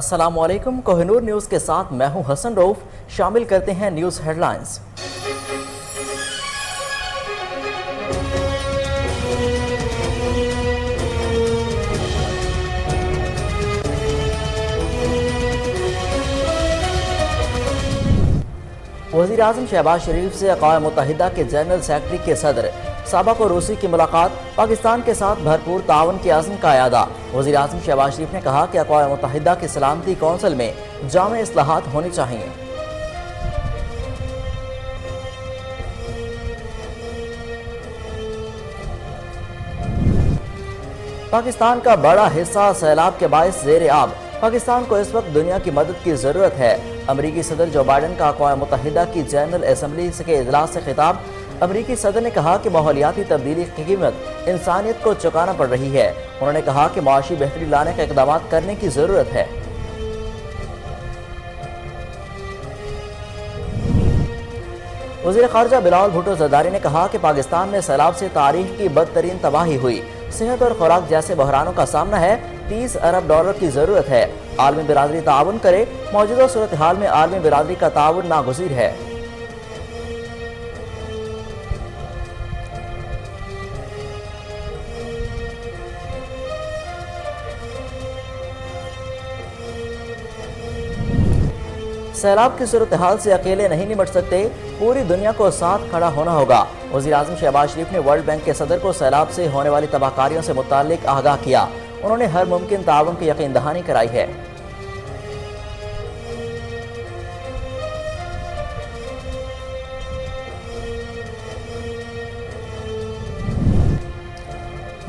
अस्सलाम वालेकुम। कोहिनूर न्यूज़ के साथ मैं हूं हसन रऊफ। शामिल करते हैं न्यूज़ हेडलाइंस। वज़ीर आज़म शहबाज शरीफ से अक़वाम मुत्तहिदा के जनरल सेक्रेटरी के सदर साबक और रूसी की मुलाकात, पाकिस्तान के साथ भरपूर ताउन के अज़्म का इयादा। वज़ीर आज़म शहबाज शरीफ ने कहा कि अक़वाम मुत्तहिदा की सलामती कौंसिल में जामे इस्लाहात होनी चाहिए। पाकिस्तान का बड़ा हिस्सा सैलाब के बायस ज़ेर आब। पाकिस्तान को इस वक्त दुनिया की मदद की ज़रूरत है। अमरीकी सदर जो बाइडन का अक़वाम मुत्तहिदा की जनरल असम्बली के इजलास से खिताब। अमरीकी सदर ने कहा कि माहौलियाती तब्दीली की कीमत इंसानियत को चुकाना पड़ रही है। उन्होंने कहा कि माशी बेहतरी लाने का इक़दाम करने की ज़रूरत है। वज़ीर ख़ारजा बिलावल भुट्टो ज़रदारी ने कहा कि पाकिस्तान में सैलाब से तारीख की बदतरीन तबाही हुई। सेहत और खुराक जैसे बहरानों का सामना है। 30 अरब डॉलर की ज़रूरत है। आलमी बिरादरी ताउन करे। मौजूदा सूरत हाल में आलमी बिरादरी का ताउन नागुज़ीर है। सैलाब की सूरत हाल से अकेले नहीं निपट सकते, पूरी दुनिया को साथ खड़ा होना होगा। वज़ीर आज़म शहबाज शरीफ ने वर्ल्ड बैंक के सदर को सैलाब से होने वाली तबाहकारियों से मुताल्लिक आगाह किया। उन्होंने हर मुमकिन ताउन की यकीन दहानी कराई है।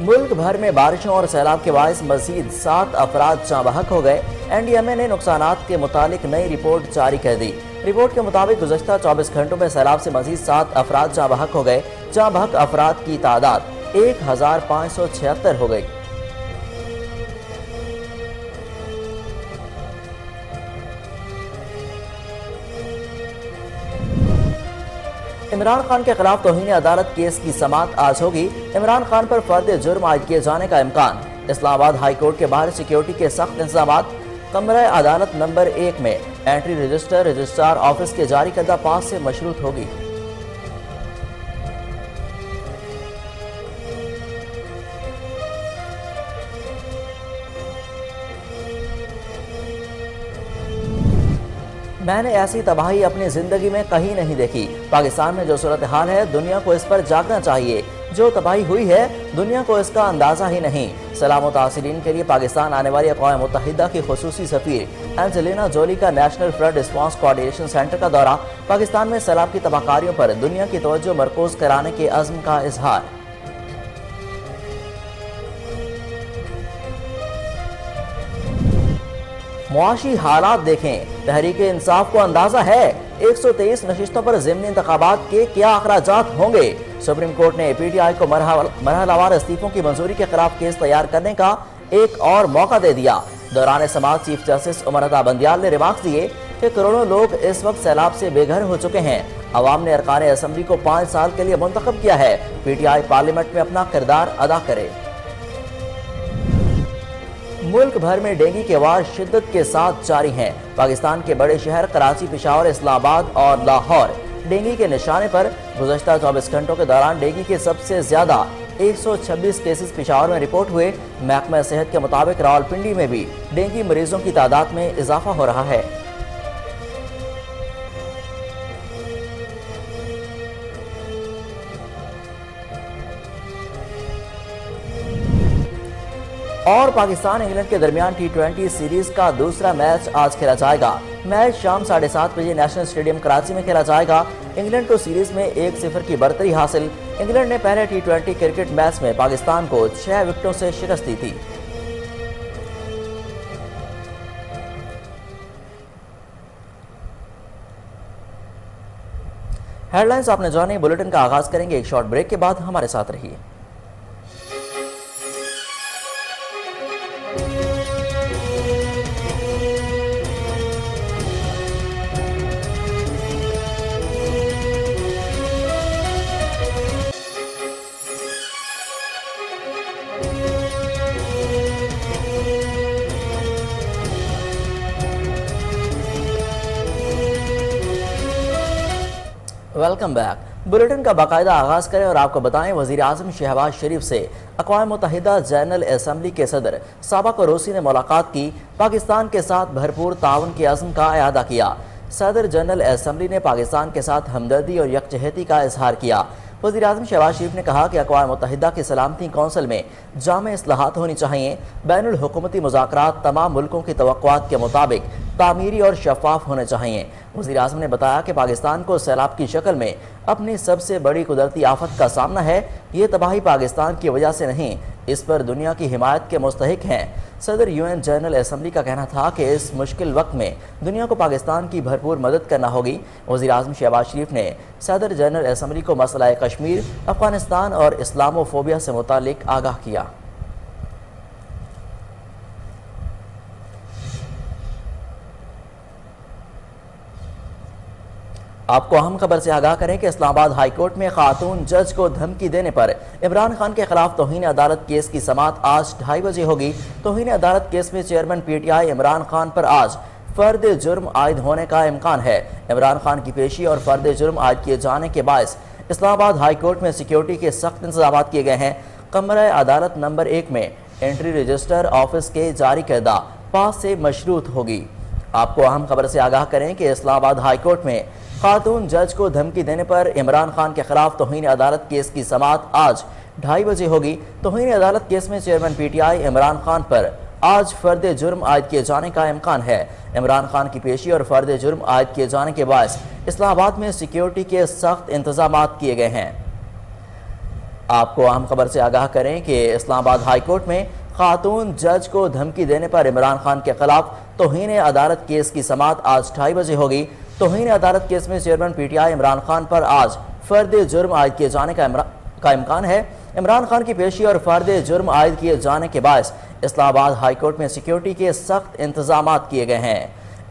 मुल्क भर में बारिशों और सैलाब के बायस मजीद 7 अफराद जाँ बहक हो गए। NDMA ने नुकसानात के मुतालिक नई रिपोर्ट जारी कर दी। रिपोर्ट के मुताबिक गुज़श्ता 24 घंटों में सैलाब से मजीद 7 अफराद जाँ बहक हो गए। जाँ बहक अफराद की तादाद 1576 हो गई। इमरान खान के खिलाफ तौहीन अदालत केस की समाअत आज होगी। इमरान खान पर फर्द जुर्म आयद किए जाने का इम्कान। इस्लामाबाद हाई कोर्ट के बाहर सिक्योरिटी के सख्त इंतजाम। कमरा अदालत नंबर 1 में एंट्री रजिस्टर रजिस्ट्रार ऑफिस के जारी करदा पास से मशरूत होगी। मैंने ऐसी तबाही अपनी जिंदगी में कहीं नहीं देखी। पाकिस्तान में जो सूरत हाल है, दुनिया को इस पर जागना चाहिए। जो तबाही हुई है, दुनिया को इसका अंदाजा ही नहीं। सलाम मुतासिरीन के लिए पाकिस्तान आने वाली अक़वाम मुत्तहिदा की खुसूसी सफ़ीर एंजेलिना जोली का national flood response coordination centre का दौरा। पाकिस्तान में सैलाब की तबाहकारियों पर दुनिया की तवज्जो मरकूज कराने के अज़्म का इजहार। मुआशी हालात देखें, तहरीक इंसाफ को अंदाजा है 123 नशिस्तों पर ज़िमनी इंतखाबात के क्या अखराजात होंगे। सुप्रीम कोर्ट ने PTI को मरहलावार इस्तीफों की मंजूरी के खिलाफ केस तैयार करने का एक और मौका दे दिया। दौरान समाअत चीफ जस्टिस उमर अता बंदियाल ने रिमार्क्स दिए कि करोड़ों लोग इस वक्त सैलाब से बेघर हो चुके हैं। अवाम ने अरकान असम्बली को 5 साल के लिए मुंतखब किया है। PTI पार्लियामेंट में अपना किरदार अदा करे। मुल्क भर में डेंगू के वार शिद्दत के साथ जारी हैं। पाकिस्तान के बड़े शहर कराची, पेशावर, इस्लामाबाद और लाहौर डेंगू के निशाने पर। गुज़श्ता 24 घंटों के दौरान डेंगू के सबसे ज्यादा 126 केसेस पेशावर में रिपोर्ट हुए। महकमा सेहत के मुताबिक रावलपिंडी में भी डेंगू मरीजों की तादाद में इजाफा हो रहा है। और पाकिस्तान इंग्लैंड के दरमियान T20 सीरीज का दूसरा मैच आज खेला जाएगा। मैच शाम 7:30 बजे नेशनल स्टेडियम कराची में खेला जाएगा। इंग्लैंड को सीरीज में 1-0 की बढ़तरी हासिल। इंग्लैंड ने पहले T20 क्रिकेट मैच में पाकिस्तान को 6 विकेटों से शिकस्त दी थी। हेडलाइंस आपने जानी। बुलेटिन का आगाज करेंगे एक शॉर्ट ब्रेक के बाद। हमारे साथ रहिए। Welcome back. बुलेटिन का बाकायदा आगाज करें और आपको बताएं, वजीर आजम शहबाज शरीफ से अक़वाम मुत्तहिदा जनरल असम्बली के सदर साबा रूसी ने मुलाकात की, पाकिस्तान के साथ भरपूर ताउन के अज़्म का इआदा किया। सदर जनरल असम्बली ने पाकिस्तान के साथ हमदर्दी और यकजहती का इजहार किया। वज़ीर आज़म शहबाज शरीफ ने कहा कि अक़वाम मुत्तहिदा की सलामती कौंसिल में जामे इस्लाहात होनी चाहिए। बैनुल हुकूमती मुज़ाकरात तमाम मुल्कों की तवक्कुआत के मुताबिक तामीरी और शफाफ होने चाहिए। वज़ीर आज़म ने बताया कि पाकिस्तान को सैलाब की शक्ल में अपनी सबसे बड़ी कुदरती आफत का सामना है। ये तबाही पाकिस्तान की वजह से नहीं, इस पर दुनिया की हिमायत के मुस्तहिक हैं। सदर UN जनरल असम्बली का कहना था कि इस मुश्किल वक्त में दुनिया को पाकिस्तान की भरपूर मदद करना होगी। वज़ीर आज़म शहबाज शरीफ ने सदर जनरल असम्बली को मसला कश्मीर, अफगानिस्तान और इस्लामोफोबिया से मुतालिक आगाह किया। आपको अहम खबर से आगाह करें कि इस्लामाबाद हाई कोर्ट में खातून जज को धमकी देने पर इमरान खान के खिलाफ तौहीन अदालत केस की समाअत आज 2:30 बजे होगी। तौहीन अदालत केस में चेयरमैन PTI इमरान खान पर आज फर्द जुर्म आयद होने का इम्कान है। इमरान खान की पेशी और फर्द जुर्म आयद किए जाने के बायस इस्लामाबाद हाई कोर्ट में सिक्योरिटी के सख्त इंतजाम किए गए हैं। कमरा अदालत नंबर 1 में एंट्री रजिस्टर ऑफिस के जारी करदा पास से मशरूत होगी। आपको अहम खबर से आगाह करें कि इस्लामाबाद हाई कोर्ट में खातून जज को धमकी देने पर इमरान खान के खिलाफ तौहीन अदालत केस की समाअत आज 2:30 बजे होगी। तौहीन अदालत केस में चेयरमैन PTI इमरान खान पर आज फर्द जुर्म आयद किए जाने का इम्कान है। इमरान खान की पेशी और फर्द जुर्म आयद किए जाने के बायस इस्लामाबाद में सिक्योरिटी के सख्त इंतजाम किए गए हैं। आपको अहम खबर से आगाह करें कि इस्लामाबाद हाई कोर्ट में खातून जज को धमकी देने पर इमरान खान के खिलाफ तौहीन अदालत केस की समाअत आज 2:30 बजे होगी। तौहीन अदालत केस में चेयरमैन PTI इमरान खान पर आज फर्द जुर्म आयद किए जाने का इम्कान है। इमरान खान की पेशी और फर्द जुर्म आयद किए जाने के बायस इस्लामाबाद हाई कोर्ट में सिक्योरिटी के सख्त इंतजाम किए गए हैं।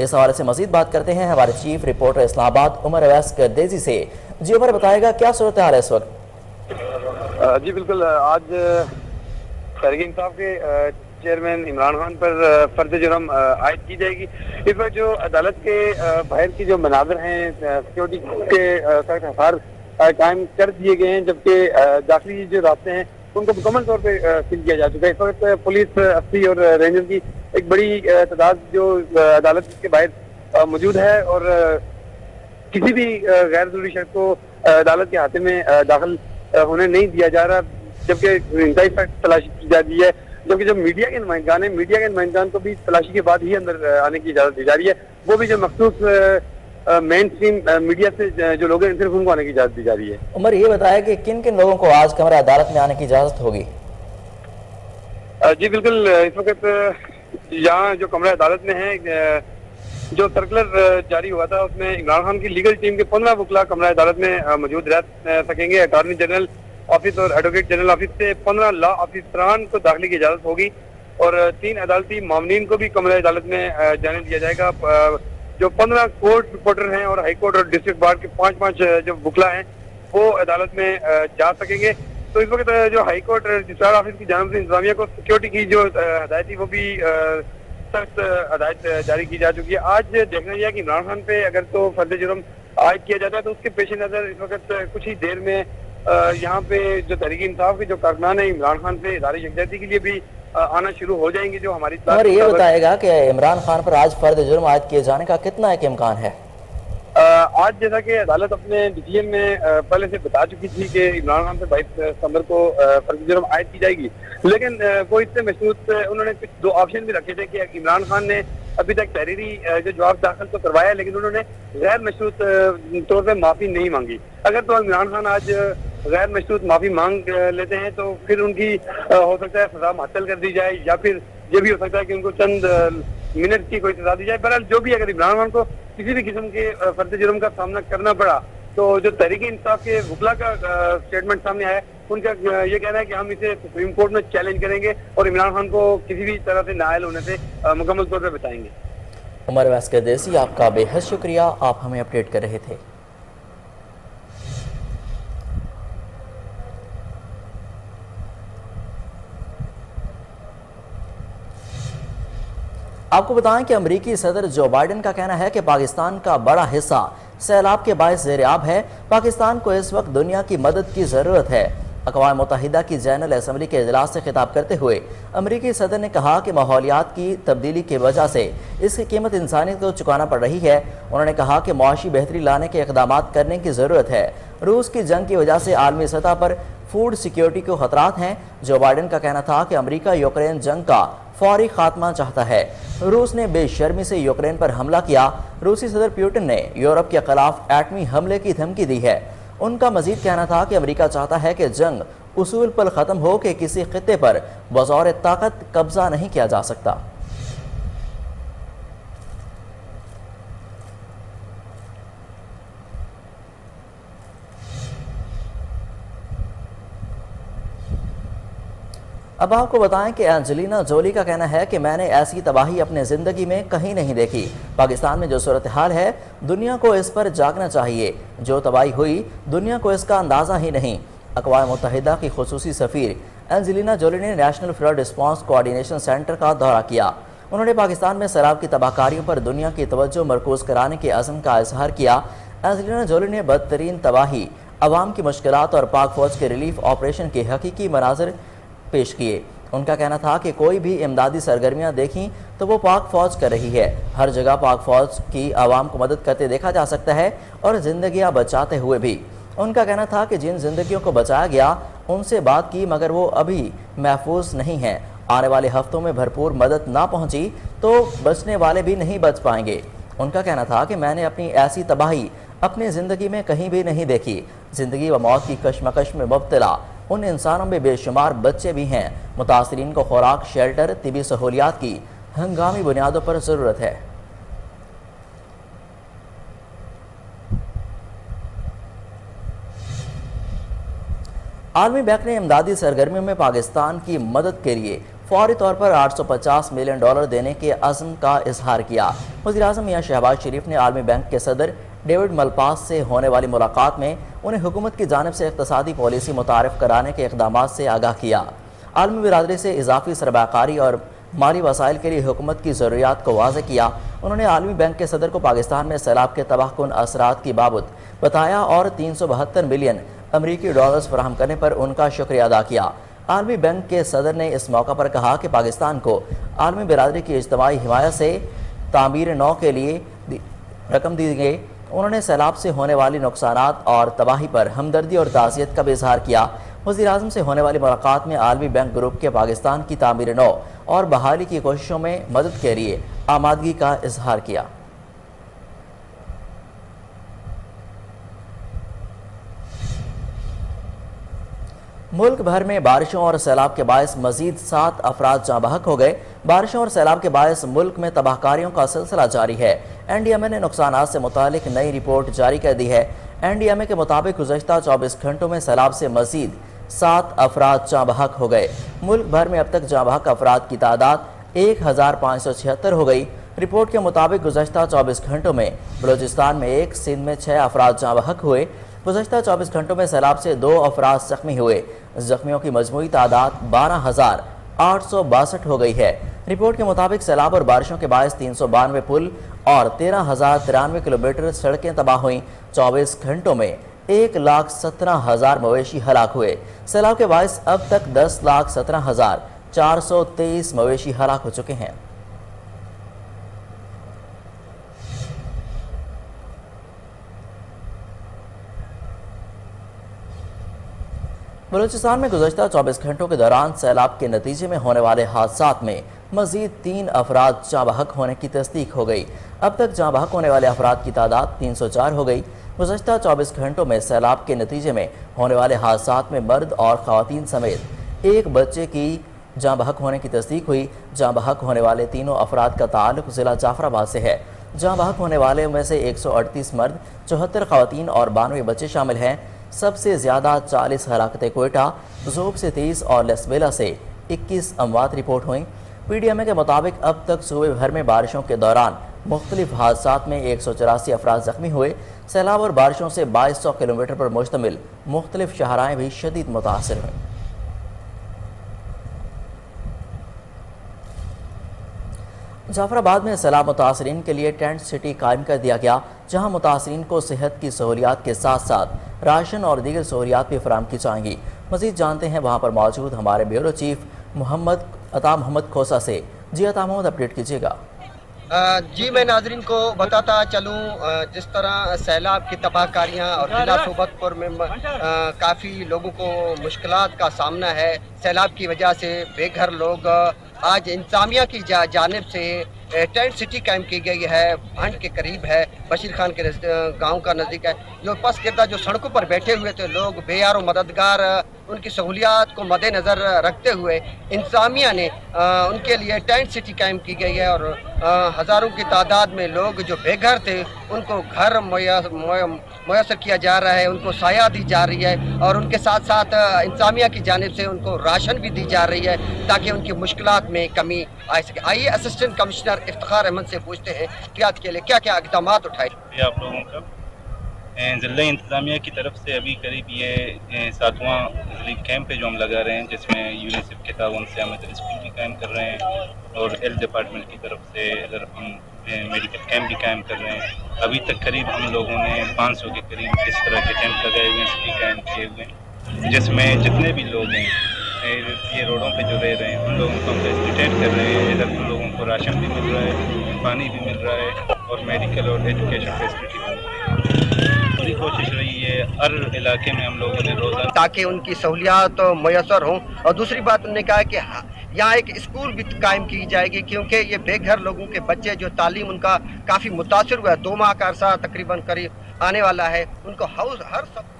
इस हवाले से मजीद बात करते हैं हमारे चीफ रिपोर्टर इस्लामाबाद उमर अवैस करदेजी से। जी उमर, बताएगा क्या सूरत हाल है इस वक्त? जी बिल्कुल, आज तहरीक इंसाफ के चेयरमैन इमरान खान पर फर्द जुर्म आयद की जाएगी। इस वक्त जो अदालत के बाहर की जो मनाज़र हैं, सिक्योरिटी के सख्त हसार कायम कर दिए गए हैं, जबकि दाखिली जो रास्ते हैं उनको मुकम्मल तौर पे सील किया जा चुका है। इस वक्त पुलिस, एसपी और रेंजर की एक बड़ी तादाद जो अदालत के बाहर मौजूद है और किसी भी गैर जरूरी शख्स को अदालत के हाथे में दाखिल होने नहीं दिया जा रहा, जबकि इंतहाई सख्त तलाशी की जा रही है। जबकि जो मीडिया के नुमाइंदान है, मीडिया के नुमाइंदान को भी तलाशी के बाद ही अंदर आने की इजाजत दी जा रही है। वो भी जो मखसूस मेन स्ट्रीम मीडिया से जो लोग हैं सिर्फ उनको आने की इजाजत दी जा रही है। उमर, ये बताया कि किन किन लोगों को आज कमरा अदालत में आने की इजाजत होगी? जी बिल्कुल, इस वक्त यहाँ जो कमरा अदालत में है, जो सर्कुलर जारी हुआ था उसमें इमरान खान की लीगल टीम के 15 वकला कमरा अदालत में मौजूद रह सकेंगे। अटॉर्नी जनरल ऑफिस और एडवोकेट जनरल ऑफिस से 15 लॉ ऑफिसरान को दाखिले की इजाजत होगी और 3 अदालती मामलीन को भी कमरा अदालत में जाने दिया जाएगा। जो 15 कोर्ट रिपोर्टर हैं और हाई कोर्ट और डिस्ट्रिक्ट बार के 5-5 जो वकला हैं वो अदालत में जा सकेंगे। तो इस वक्त जो हाई कोर्ट रजिस्ट्रार ऑफिस की जानिब से इंतजामिया को सिक्योरिटी की जो हदायत थी वो भी सख्त हदायत जारी की जा चुकी है। आज देखना यह है कि इमरान खान पे अगर तो फर्द जुर्म आयद किया जाता है तो उसके पेश नज़र इस वक्त कुछ ही देर में यहाँ पे जो तहरीक इंसाफ के जो कारकुनान है इमरान खान पे इदारे यकजहती के लिए भी आना शुरू हो जाएंगे। जो हमारी और ये बताएगा कि इमरान खान पर आज फर्द जुर्म आयद किए जाने का कितना एक इम्कान है? आज जैसा कि अदालत अपने डिसीजन में पहले से बता चुकी थी कि इमरान खान पे 22 सितंबर को फर्द जुर्म आयद की जाएगी, लेकिन वो इससे मशरूत उन्होंने कुछ 2 ऑप्शन भी रखे थे कि इमरान खान ने अभी तक तहरीरी जो जवाब दाखिल तो करवाया, लेकिन उन्होंने गैर मशरूत तौर पर माफी नहीं मांगी। अगर तो इमरान खान आज गैर मशरूत माफी मांग लेते हैं तो फिर उनकी हो सकता है सजा मुअत्तल कर दी जाए, या फिर ये भी हो सकता है कि उनको चंद मिनट की कोई सजा दी जाए। बहरहाल जो भी, अगर इमरान खान को किसी भी किस्म के फर्द जुर्म का सामना करना पड़ा तो जो तहरीक इंसाफ के वकला का स्टेटमेंट सामने आया, उनका ये कहना है कि हम इसे सुप्रीम कोर्ट में चैलेंज करेंगे और इमरान खान को किसी भी तरह से नाअहल होने से मुकम्मल तौर पर बचाएंगे। उमर अवैस करदेसी, आपका बेहद शुक्रिया, आप हमें अपडेट कर रहे थे। आपको बताएं कि अमेरिकी सदर जो बाइडेन का कहना है कि पाकिस्तान का बड़ा हिस्सा سیلاب کے باعث زیر آب ہے۔ پاکستان کو اس وقت دنیا کی مدد کی ضرورت ہے۔ اقوام متحدہ کی جنرل اسمبلی کے اجلاس سے خطاب کرتے ہوئے امریکی صدر نے کہا کہ ماحولیات کی تبدیلی کی وجہ سے اس کی قیمت انسانیت کو چکانا پڑ رہی ہے۔ انہوں نے کہا کہ معاشی بہتری لانے کے اقدامات کرنے کی ضرورت ہے۔ روس کی جنگ کی وجہ سے عالمی سطح پر فوڈ سیکیورٹی کو خطرات ہیں۔ جو بائیڈن کا کہنا تھا کہ امریکہ یوکرین جنگ کا فوری خاتمہ چاہتا ہے۔ روس نے بے شرمی سے یوکرین پر حملہ کیا۔ روسی صدر پیوٹن نے یورپ کے خلاف ایٹمی حملے کی دھمکی دی ہے۔ ان کا مزید کہنا تھا کہ امریکہ چاہتا ہے کہ جنگ اصول پر ختم ہو کہ کسی خطے پر بطور طاقت قبضہ نہیں کیا جا سکتا۔ اب آپ کو بتائیں کہ اینجلینا جولی کا کہنا ہے کہ میں نے ایسی تباہی اپنے زندگی میں کہیں نہیں دیکھی۔ پاکستان میں جو صورتحال ہے دنیا کو اس پر جاگنا چاہیے۔ جو تباہی ہوئی دنیا کو اس کا اندازہ ہی نہیں۔ اقوام متحدہ کی خصوصی سفیر اینجلینا جولی نے national flood response coordination centre کا دورہ کیا۔ انہوں نے پاکستان میں سیلاب کی تباہ کاریوں پر دنیا کی توجہ مرکوز کرانے کے عزم کا اظہار کیا۔ اینجلینا جولی نے بدترین تباہی، عوام کی مشکلات اور پاک فوج کے ریلیف آپریشن کے حقیقی مناظر پیش کیے۔ ان کا کہنا تھا کہ کوئی بھی امدادی سرگرمیاں دیکھیں تو وہ پاک فوج کر رہی ہے۔ ہر جگہ پاک فوج کی عوام کو مدد کرتے دیکھا جا سکتا ہے اور زندگیاں بچاتے ہوئے بھی۔ ان کا کہنا تھا کہ جن زندگیوں کو بچایا گیا ان سے بات کی مگر وہ ابھی محفوظ نہیں ہیں۔ آنے والے ہفتوں میں بھرپور مدد نہ پہنچی تو بچنے والے بھی نہیں بچ پائیں گے۔ ان کا کہنا تھا کہ میں نے اپنی ایسی تباہی اپنی زندگی میں کہیں بھی نہیں دیکھی۔ زندگی و موت کی کشمکش میں مبتلا ان انسانوں میں بے شمار بچے بھی ہیں۔ متاثرین کو خوراک، شیلٹر، طبی سہولیات کی ہنگامی بنیادوں پر ضرورت ہے۔ عالمی بینک نے امدادی سرگرمیوں میں پاکستان کی مدد کے لیے فوری طور پر $850 ملین دینے کے عزم کا اظہار کیا۔ وزیراعظم میاں شہباز شریف نے عالمی بینک کے صدر ڈیوڈ ملپاس سے ہونے والی ملاقات میں انہیں حکومت کی جانب سے اقتصادی پالیسی متعارف کرانے کے اقدامات سے آگاہ کیا۔ عالمی برادری سے اضافی سرمایہ کاری اور مالی وسائل کے لیے حکومت کی ضروریات کو واضح کیا۔ انہوں نے عالمی بینک کے صدر کو پاکستان میں سیلاب کے تباہ کن اثرات کی بابت بتایا اور $372 ملین امریکی فراہم کرنے پر ان کا شکریہ ادا کیا۔ عالمی بینک کے صدر نے اس موقع پر کہا کہ پاکستان کو عالمی برادری کی اجتماعی حمایت سے تعمیر نو کے لیے رقم دی گئی۔ انہوں نے سیلاب سے ہونے والی نقصانات اور تباہی پر ہمدردی اور تعزیت کا بھی اظہار کیا۔ وزیراعظم سے ہونے والی ملاقات میں عالمی بینک گروپ کے پاکستان کی تعمیر نو اور بحالی کی کوششوں میں مدد کے لیے آمادگی کا اظہار کیا۔ ملک بھر میں بارشوں اور سیلاب کے باعث مزید 7 افراد جاں بحق ہو گئے۔ بارشوں اور سیلاب کے باعث ملک میں تباہ کاریوں کا سلسلہ جاری ہے۔ این ڈی ایم اے نے نقصانات سے متعلق نئی رپورٹ جاری کر دی ہے۔ این ڈی ایم اے کے مطابق گزشتہ 24 گھنٹوں میں سیلاب سے مزید 7 افراد جاں بحق ہو گئے۔ ملک بھر میں اب تک جاں بحق افراد کی تعداد 1576 ہو گئی۔ رپورٹ کے مطابق گزشتہ 24 گھنٹوں میں بلوچستان میں 1، سندھ میں 6 افراد جاں بحق ہوئے۔ گزشتہ 24 گھنٹوں میں سیلاب سے 2 افراد زخمی ہوئے۔ زخمیوں کی مجموعی تعداد 12,862 ہو گئی ہے۔ رپورٹ کے مطابق سیلاب اور بارشوں کے باعث 392 پل اور 13,093 کلومیٹر سڑکیں تباہ ہوئیں۔ 24 گھنٹوں میں 1,17,000 مویشی ہلاک ہوئے۔ سیلاب کے باعث اب تک 10,17,423 مویشی ہلاک ہو چکے ہیں۔ بلوچستان میں گزشتہ 24 گھنٹوں کے دوران سیلاب کے نتیجے میں ہونے والے حادثات میں مزید 3 افراد جاں بحق ہونے کی تصدیق ہو گئی۔ اب تک جاں بحق ہونے والے افراد کی تعداد 304 ہو گئی۔ گزشتہ 24 گھنٹوں میں سیلاب کے نتیجے میں ہونے والے حادثات میں مرد اور خواتین سمیت 1 بچے کی جاں بحق ہونے کی تصدیق ہوئی۔ جاں بحق ہونے والے تینوں افراد کا تعلق ضلع جعفر آباد سے ہے۔ جاں بحق ہونے والے میں سے 138 مرد، 74 خواتین اور 92 بچے شامل ہیں۔ سب سے زیادہ 40 ہلاکتیں کوئٹہ، ذوب سے 30 اور لسبیلا سے 21 اموات رپورٹ ہوئیں۔ پی ڈی ایم اے کے مطابق اب تک صوبے بھر میں بارشوں کے دوران مختلف حادثات میں 184 افراد زخمی ہوئے۔ سیلاب اور بارشوں سے 2200 کلومیٹر پر مشتمل مختلف شاہراہیں بھی شدید متاثر ہوئیں۔ جعفر آباد میں سیلاب متاثرین کے لیے ٹینٹ سٹی قائم کر دیا گیا، جہاں متاثرین کو صحت کی سہولیات کے ساتھ ساتھ راشن اور دیگر سہولیات بھی فراہم کی جائیں گی۔ مزید جانتے ہیں وہاں پر موجود ہمارے بیورو چیف عطا محمد کھوسا سے۔ جی عطا محمد، اپڈیٹ کیجیے گا۔ جی میں ناظرین کو بتاتا چلوں جس طرح سیلاب کی تباہ کاریاں اور ضلع صوبت پور میں کافی لوگوں کو مشکلات کا سامنا ہے۔ سیلاب کی وجہ سے بے گھر لوگ آج انتظامیہ کی جانب سے ٹینٹ سٹی قائم کی گئی ہے، بھنڈ کے قریب ہے، بشیر خان کے گاؤں کا نزدیک ہے۔ جو پس گردہ جو سڑکوں پر بیٹھے ہوئے تھے لوگ بے یار و مددگار، ان کی سہولیات کو مد نظر رکھتے ہوئے انتظامیہ نے ان کے لیے ٹینٹ سٹی قائم کی گئی ہے، اور ہزاروں کی تعداد میں لوگ جو بے گھر تھے ان کو گھر میسر کیا جا رہا ہے، ان کو سایہ دی جا رہی ہے، اور ان کے ساتھ ساتھ انتظامیہ کی جانب سے ان کو راشن بھی دی جا رہی ہے تاکہ ان کی مشکلات میں کمی آ سکے۔ آئیے اسسٹنٹ کمشنر افتخار احمد سے پوچھتے ہیں کہ آپ کے لیے کیا کیا اقدامات اٹھائے۔ آپ لوگوں کا ضلع انتظامیہ کی طرف سے ابھی قریب یہ 7واں ضلعی کیمپ ہے جو ہم لگا رہے ہیں، جس میں یونیسیف کے تعاون سے ہم اسکول بھی قائم کر رہے ہیں اور ہیلتھ ڈپارٹمنٹ کی طرف سے اگر ہم میڈیکل کیمپ بھی قائم کر رہے ہیں۔ ابھی تک قریب ہم لوگوں نے 500 کے قریب اس طرح کے کیمپ لگائے ہوئے ہیں، سبھی قائم کیے ہوئے ہیں، جس میں جتنے بھی لوگ ہیں یہ روڈوں پہ جو رہ رہے ہیں ان لوگوں کو ہم فیسیلیٹیٹ کر رہے ہیں۔ ادھر ان لوگوں کو راشن بھی مل رہا ہے، پانی بھی مل رہا ہے اور میڈیکل اور ایجوکیشن فیسلٹی بھی مل رہی ہے۔ پوری کوشش رہی ہے ہر علاقے میں ہم لوگوں نے روزانہ تاکہ ان کی سہولیات میسر ہوں، اور دوسری بات انہوں نے کہا کہ یہاں ایک اسکول بھی قائم کی جائے گی کیونکہ یہ بے گھر لوگوں کے بچے جو تعلیم ان کا کافی متاثر ہوا ہے، 2 ماہ کا عرصہ تقریباً قریب آنے والا ہے، ان کو ہر سب۔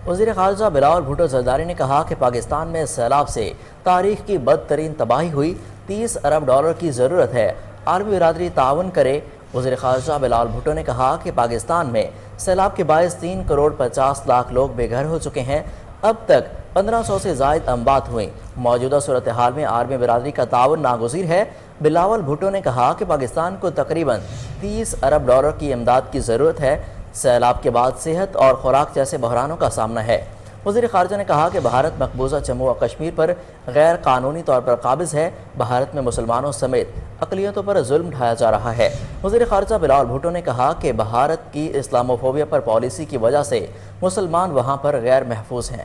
وزیر خارجہ بلاول بھٹو زرداری نے کہا کہ پاکستان میں سیلاب سے تاریخ کی بدترین تباہی ہوئی، 30 ارب ڈالر کی ضرورت ہے، عالمی برادری تعاون کرے۔ وزیر خارجہ بلاول بھٹو نے کہا کہ پاکستان میں سیلاب کے باعث 3 کروڑ 50 لاکھ لوگ بے گھر ہو چکے ہیں، اب تک 1500 سے زائد اموات ہوئیں۔ موجودہ صورتحال میں عالمی برادری کا تعاون ناگزیر ہے۔ بلاول بھٹو نے کہا کہ پاکستان کو تقریباً 30 ارب ڈالر کی امداد کی ضرورت ہے۔ سیلاب کے بعد صحت اور خوراک جیسے بحرانوں کا سامنا ہے۔ وزیر خارجہ نے کہا کہ بھارت مقبوضہ جموں و کشمیر پر غیر قانونی طور پر قابض ہے، بھارت میں مسلمانوں سمیت اقلیتوں پر ظلم ڈھایا جا رہا ہے۔ وزیر خارجہ بلاول بھٹو نے کہا کہ بھارت کی اسلاموفوبیا پر پالیسی کی وجہ سے مسلمان وہاں پر غیر محفوظ ہیں۔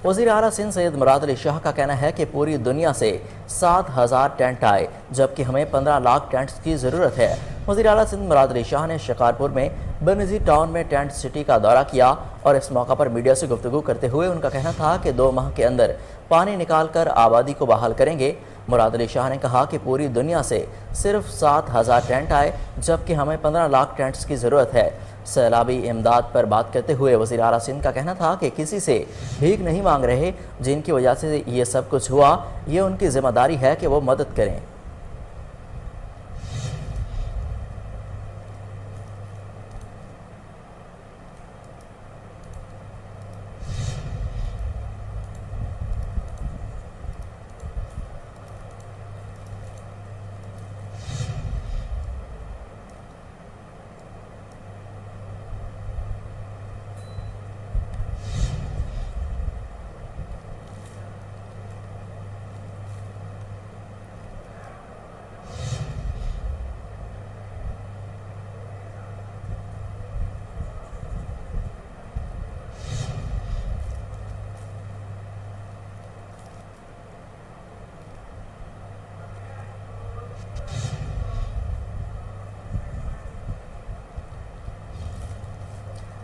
وزیر اعلیٰ سندھ سید مراد علی شاہ کا کہنا ہے کہ پوری دنیا سے 7000 ٹینٹ آئے جبکہ ہمیں 15 لاکھ ٹینٹس کی ضرورت ہے۔ وزیر اعلیٰ سندھ مراد علی شاہ نے شکارپور میں بنظیر ٹاؤن میں ٹینٹ سٹی کا دورہ کیا اور اس موقع پر میڈیا سے گفتگو کرتے ہوئے ان کا کہنا تھا کہ 2 ماہ کے اندر پانی نکال کر آبادی کو بحال کریں گے۔ مراد علی شاہ نے کہا کہ پوری دنیا سے صرف 7000 ٹینٹ آئے جبکہ ہمیں 15 لاکھ ٹینٹس کی ضرورت ہے۔ سیلابی امداد پر بات کرتے ہوئے وزیر اعلیٰ سندھ کا کہنا تھا کہ کسی سے بھیک نہیں مانگ رہے، جن کی وجہ سے یہ سب کچھ ہوا، یہ ان کی ذمہ داری ہے کہ وہ مدد کریں۔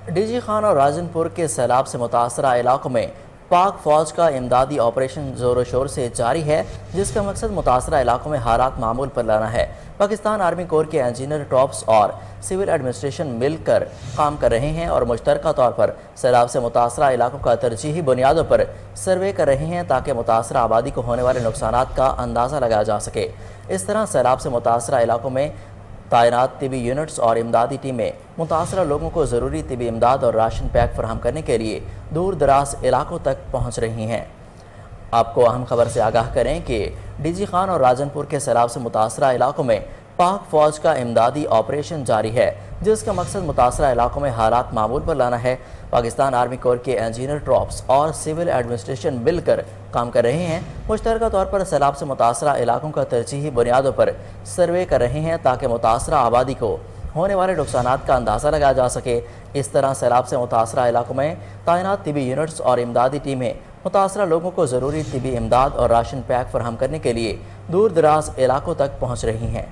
ڈی جی خان اور راجن پور کے سیلاب سے متاثرہ علاقوں میں پاک فوج کا امدادی آپریشن زور و شور سے جاری ہے، جس کا مقصد متاثرہ علاقوں میں حالات معمول پر لانا ہے۔ پاکستان آرمی کور کے انجینئر ٹاپس اور سول ایڈمنسٹریشن مل کر کام کر رہے ہیں اور مشترکہ طور پر سیلاب سے متاثرہ علاقوں کا ترجیحی بنیادوں پر سروے کر رہے ہیں تاکہ متاثرہ آبادی کو ہونے والے نقصانات کا اندازہ لگایا جا سکے۔ اس طرح سیلاب سے متاثرہ علاقوں میں تعینات طبی یونٹس اور امدادی ٹیمیں متاثرہ لوگوں کو ضروری طبی امداد اور راشن پیک فراہم کرنے کے لیے دور دراز علاقوں تک پہنچ رہی ہیں۔ آپ کو اہم خبر سے آگاہ کریں کہ ڈی جی خان اور راجن پور کے سیلاب سے متاثرہ علاقوں میں पाक फौज का इमदादी ऑपरेशन जारी है, जिसका मकसद मुतासरा इलाकों में हालात मामूल पर लाना है। पाकिस्तान आर्मी कोर के इंजीनियर ट्रॉप्स और सिविल एडमिनिस्ट्रेशन मिलकर काम कर रहे हैं। मुश्तरका तौर पर सैलाब से मुतासरा इलाकों का तरजीही बुनियादों पर सर्वे कर रहे हैं ताकि मुतासरा आबादी को होने वाले नुकसानात का अंदाज़ा लगाया जा सके। इस तरह सैलाब से मुतासरा इलाकों में तैनात तिबी यूनिट्स और इमदादी टीमें मुतासरा लोगों को ज़रूरी तिबी इमदाद और राशन पैक फराहम करने के लिए दूर दराज इलाकों तक पहुँच रही हैं।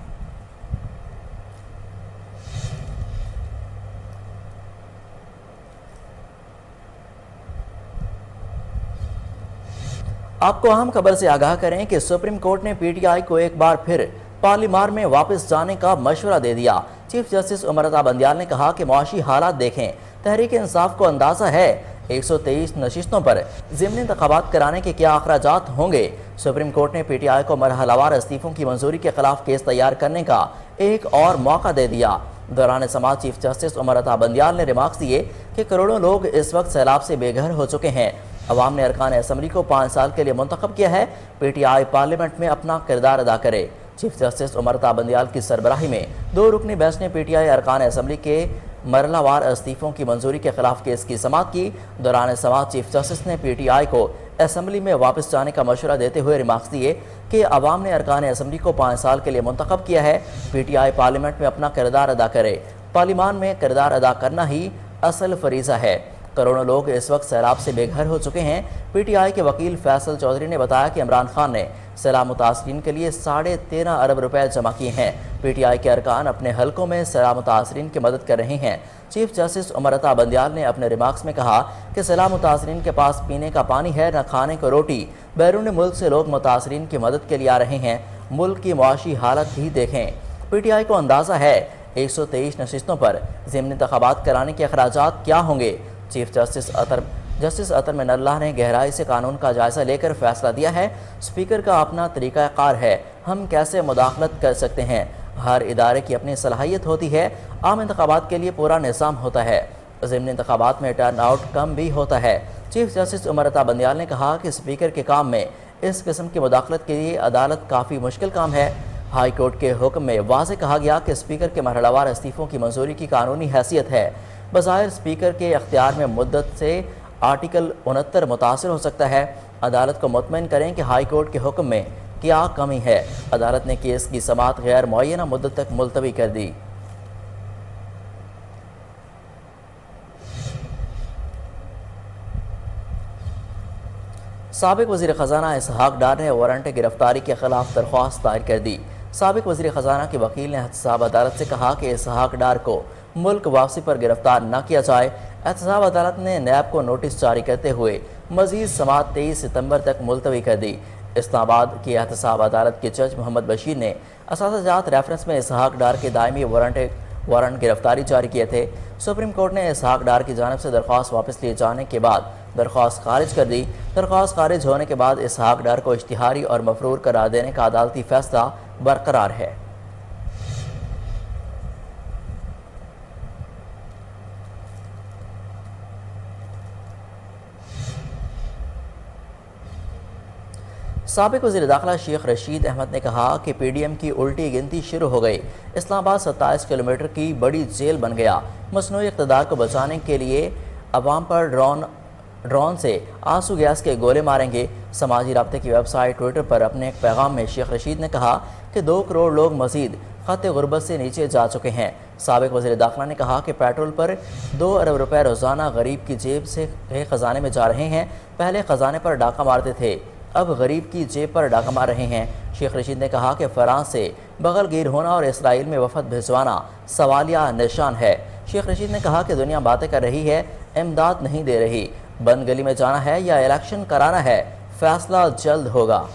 आपको अहम खबर से आगाह करें कि सुप्रीम कोर्ट ने पीटीआई को एक बार फिर पार्लियामेंट में वापस जाने का मशवरा दे दिया। चीफ जस्टिस उमर अता बंदियाल ने कहा कि मुआशी हालात देखें, तहरीक इंसाफ को अंदाजा है 123 नशिस्तों पर ज़िमनी इंतखाबात कराने के क्या अखराजात होंगे। सुप्रीम कोर्ट ने पीटीआई को मरहलावार इस्तीफों की मंजूरी के खिलाफ केस तैयार करने का एक और मौका दे दिया। दौरान समाअत चीफ जस्टिस उमर अता बंदियाल ने रिमार्क्स दिए कि करोड़ों लोग इस वक्त सैलाब से बेघर हो चुके हैं। अवाम ने अरकान असम्बली को 5 साल के लिए मुंतखब किया है। पीटीआई पार्लियामेंट में अपना किरदार अदा करे। चीफ जस्टिस उमर अता बंदियाल की सरबराही में 2 रुकनी बेंच ने पीटीआई अरकान असम्बली के मरहलावार इस्तीफों की मंजूरी के खिलाफ केस की समाअत की। दौरान समाअत चीफ जस्टिस ने पीटीआई को असम्बली में वापस जाने का मशवरा देते हुए रिमार्क्स दिए कि अवाम ने अरकान असम्बली को 5 साल के लिए मुंतखब किया है। पीटीआई पार्लियामेंट में अपना किरदार अदा करे। पार्लियामान में किरदार अदा करना ही असल फरीज़ा है। करोड़ों लोग इस वक्त सैलाब से बेघर हो चुके हैं। पीटीआई के वकील फैसल चौधरी ने बताया कि इमरान खान ने सैलाब मुतासरीन के लिए 13.5 अरब रुपए जमा किए हैं। पीटीआई के अरकान अपने हलकों में सैलाब मुतासरीन की मदद कर रहे हैं। चीफ जस्टिस उमर अता बंदियाल ने अपने रिमार्क्स में कहा कि सैलाब मुतासरीन के पास पीने का पानी है, न खाने को रोटी। बैरून मुल्क से लोग मुतासरीन की मदद के लिए आ रहे हैं। मुल्क की मुआशी हालत भी देखें। पीटीआई को अंदाज़ा है 123 नशिस्तों पर ज़िमनी इंतखाबात कराने के अखराजात क्या होंगे। चीफ जस्टिस अतर मिनल्लाह ने गहराई से कानून का जायज़ा लेकर फैसला दिया है। स्पीकर का अपना तरीक़ाकार है, हम कैसे मुदाखलत कर सकते हैं। हर इदारे की अपनी सलाहियत होती है। आम इंतखाबात के लिए पूरा निज़ाम होता है। ज़िमनी इंतखाबात में टर्न आउट कम भी होता है। चीफ जस्टिस उमर अता बंदियाल ने कहा कि स्पीकर के काम में इस किस्म की मुदाखलत के लिए अदालत काफ़ी मुश्किल काम है। हाई कोर्ट के हुक्म में वाज़ेह कहा गया कि स्पीकर के मरहलावार इस्तीफ़ों की मंजूरी की कानूनी हैसियत है। बज़ाहिर स्पीकर के अख्तियार में मुद्दत से आर्टिकल 69 मुतासर हो सकता है। अदालत को मुतमईन करें कि हाई कोर्ट के हुक्म में क्या कमी है। अदालत ने केस की समाअत गैर मुअय्यना मुद्दत तक मुलतवी कर दी। साबिक वज़ीर ख़ज़ाना इसहाक डार ने वारंट गिरफ्तारी के खिलाफ दरख्वास्त दायर कर दी। साबिक वज़ीर ख़ज़ाना के वकील ने एहतसाब अदालत से कहा कि इसहाक डार को मुल्क वापसी पर गिरफ्तार न किया जाए। एहतसाब अदालत ने नैब को नोटिस जारी करते हुए मज़ीद समाअत 23 सितंबर तक मुलतवी कर दी। इस्लामाबाद की एहतसाब अदालत के जज मोहम्मद बशीर ने असातिज़ात रेफरेंस में इसहाक डार के दायमी वारंट गिरफ्तारी जारी किए थे। सुप्रीम कोर्ट ने इसहाक डार की जानिब से दरख्वास्त वापस लिए जाने के बाद दरख्वास्त खारिज कर दी। दरख्वास्त खारिज होने के बाद इसहाक डार को इश्तिहारी और मफरूर करार देने का अदालती फैसला बरकरार है। साबिक वज़ीर दाखिला शेख रशीद अहमद ने कहा कि पीडीएम की उल्टी गिनती शुरू हो गई। इस्लामाबाद 27 किलोमीटर की बड़ी जेल बन गया। मसनूई इक़्तिदार को बचाने के लिए अवाम पर ड्रोन से आंसू गैस के गोले मारेंगे। समाजी राब्ते की वेबसाइट ट्विटर पर अपने एक पैगाम में शेख रशीद ने कहा कि 2 करोड़ लोग मज़ीद खत गुर्बत से नीचे जा चुके हैं। साबिक वज़ीर दाखिला ने कहा कि पेट्रोल पर 2 अरब रुपए रोज़ाना गरीब की जेब से ख़जाने में जा रहे हैं। पहले ख़जाने पर डाका मारते थे, अब गरीब की जेब पर डाका मार रहे हैं। शेख रशीद ने कहा कि फ्रांस से बगलगीर होना और इसराइल में वफद भिजवाना सवालिया निशान है। शेख रशीद ने कहा कि दुनिया बातें कर रही है, इमदाद नहीं दे रही। बंद गली में जाना है या इलेक्शन कराना है, फैसला जल्द होगा।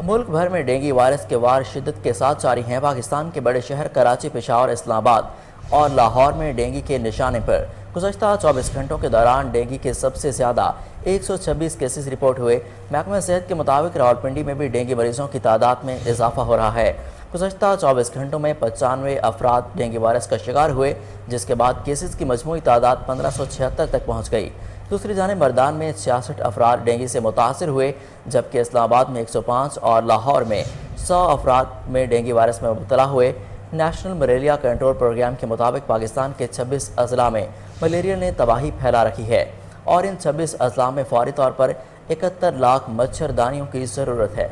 मुल्क भर में डेंगू वायरस के वार शिद्दत के साथ जारी हैं। पाकिस्तान के बड़े शहर कराची, पेशावर, इस्लामाबाद और लाहौर में डेंगू के निशाने पर गुज़श्ता 24 घंटों के दौरान डेंगू के सबसे ज़्यादा 126 केसेस रिपोर्ट हुए। महकमा सेहत के मुताबिक रावलपिंडी में भी डेंगू मरीजों की तादाद में इजाफा हो रहा है। गुज़श्ता 24 घंटों में 95 अफराद डेंगू वायरस का शिकार हुए, जिसके बाद केसेस की मजमूई तादाद 1576 तक पहुँच गई। دوسری جانب مردان میں 66 افراد ڈینگی سے متاثر ہوئے، جبکہ اسلام آباد میں 105 اور لاہور میں 100 افراد میں ڈینگی وائرس میں مبتلا ہوئے۔ نیشنل ملیریا کنٹرول پروگرام کے مطابق پاکستان کے 26 اضلاع میں ملیریا نے تباہی پھیلا رکھی ہے اور ان 26 اضلاع میں فوری طور پر 71 لاکھ مچھردانیوں کی ضرورت ہے۔